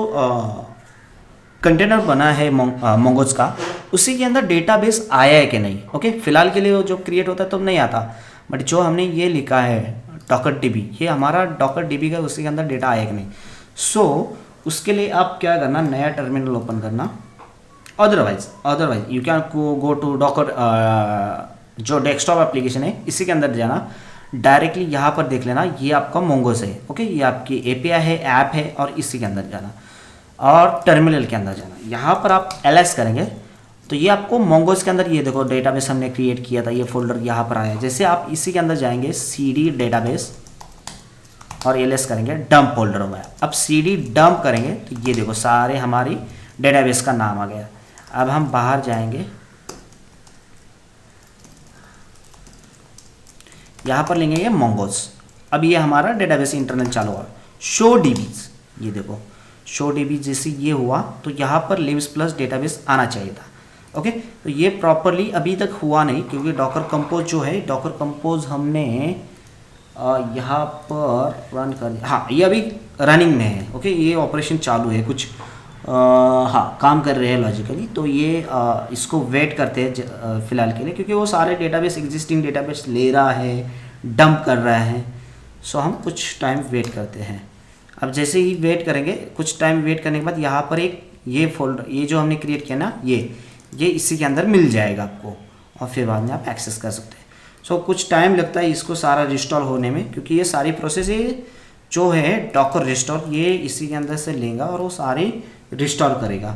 कंटेनर बना है मोंगोज का, उसी के अंदर डेटाबेस आया है कि नहीं, ओके। फिलहाल के लिए जो क्रिएट होता है तो नहीं आता, बट जो हमने ये लिखा है डॉकर डीबी, ये हमारा डॉकर डीबी का उसी के अंदर डेटा आया कि नहीं। सो उसके लिए आप क्या करना, नया टर्मिनल ओपन करना। Otherwise you can go to Docker, जो डेस्कटॉप एप्लीकेशन है इसी के अंदर जाना, डायरेक्टली यहाँ पर देख लेना ये आपका मोंगोज है, ओके, ये आपकी एपीआई है, ऐप है, और इसी के अंदर जाना और टर्मिनल के अंदर जाना। यहाँ पर आप ls करेंगे तो ये आपको मोंगोज के अंदर, ये देखो डेटाबेस हमने क्रिएट किया था, ये फोल्डर यहाँ पर आया। जैसे आप इसी के अंदर जाएंगे cd डेटाबेस और ls करेंगे, डंप फोल्डर हुआ है। अब cd डंप करेंगे तो ये देखो सारे हमारी डेटाबेस का नाम आ गया। अब हम बाहर जाएंगे, यहाँ पर लेंगे ये मोंगोज। अब ये हमारा डेटाबेस इंटरनल चालू हुआ। शो डीबीज, ये देखो शो डीबी जैसे ये हुआ तो यहाँ पर लिव्स प्लस डेटाबेस आना चाहिए था, ओके। तो ये प्रॉपरली अभी तक हुआ नहीं, क्योंकि डॉकर कंपोज जो है, डॉकर कंपोज हमने यहाँ पर रन कर दिया, हाँ ये अभी रनिंग में है, ओके, ये ऑपरेशन चालू है, कुछ हाँ काम कर रहे हैं लॉजिकली। तो ये इसको वेट करते हैं फ़िलहाल के लिए, क्योंकि वो सारे डेटाबेस एग्जिस्टिंग डेटाबेस ले रहा है, डंप कर रहा है। सो हम कुछ टाइम वेट करते हैं। अब जैसे ही वेट करेंगे, कुछ टाइम वेट करने के बाद यहाँ पर एक ये फोल्डर, ये जो हमने क्रिएट किया ना, ये इसी के अंदर मिल जाएगा आपको, और फिर बाद में आप एक्सेस कर सकते हैं। सो कुछ टाइम लगता है इसको सारा रिस्टोर होने में, क्योंकि ये सारी प्रोसेस ये जो है डॉकर रिस्टोर, ये इसी के अंदर से लेगा और वो सारी रिस्टोर करेगा,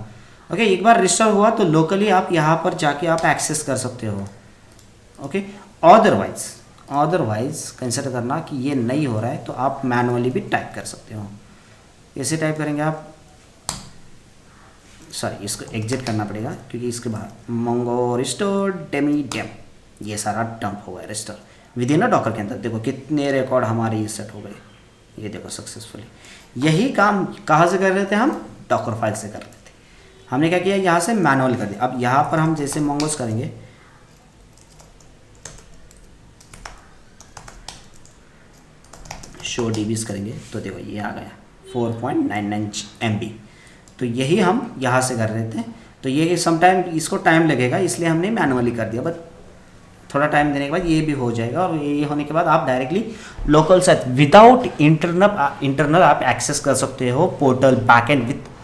ओके। एक बार रिस्टोर हुआ तो लोकली आप यहाँ पर जाके आप एक्सेस कर सकते हो, ओके। अदरवाइज कंसिडर करना कि ये नहीं हो रहा है तो आप मैनुअली भी टाइप कर सकते हो। कैसे टाइप करेंगे आप, सॉरी इसको एग्जिट करना पड़ेगा, क्योंकि इसके बाद मोंगो रिस्टोर डेमी डेम, ये सारा डंप हो गया रिस्टोर विद इन डॉकर के अंदर। देखो कितने रिकॉर्ड हमारे ये सेट हो गए, ये देखो सक्सेसफुली। यही काम कहाँ से कर रहे थे हम, डॉकर फाइल से कर रहे थे। हमने क्या किया, यहाँ से मैनुअल कर दिया। अब यहाँ पर हम जैसे मोंगोज करेंगे, शो डीबीज करेंगे तो देखो ये आ गया 4.99 MB। तो यही हम यहाँ से कर रहे थे। तो ये समटाइम इसको टाइम लगेगा, इसलिए हमने मैनुअली कर दिया, बट थोड़ा टाइम देने के बाद ये भी हो जाएगा। और ये होने के बाद आप directly local site without internal आप एक्सेस कर सकते हो पोर्टल बैकएंड विथ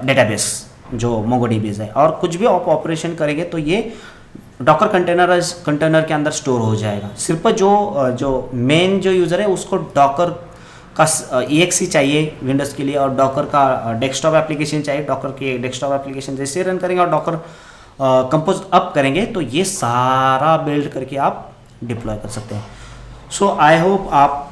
डेटाबेस जो मोंगोडीबी है। और कुछ भी आप ऑपरेशन करेंगे तो ये डॉकर कंटेनर के अंदर स्टोर हो जाएगा। सिर्फ जो मेन जो यूज़र है उसको डॉकर का EXE चाहिए विंडोज़ के लिए, और डॉकर का डेस्कटॉप एप्लीकेशन चाहिए। डॉकर की डेस्कटॉप एप्लीकेशन जैसे रन करेंगे और डॉकर कंपोज अप करेंगे तो ये सारा बिल्ड करके आप डिप्लॉय कर सकते हैं। सो आई होप आप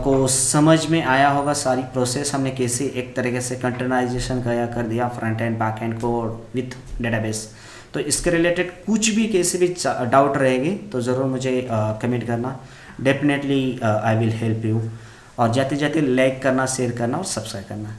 को समझ में आया होगा सारी प्रोसेस हमने कैसे एक तरीके से कंटेनराइजेशन कर दिया फ्रंट एंड बैक एंड को विथ डेटाबेस। तो इसके रिलेटेड कुछ भी कैसे भी डाउट रहेगी तो ज़रूर मुझे कमेंट करना, definitely I will help you. और जाते जाते लाइक करना, शेयर करना और सब्सक्राइब करना।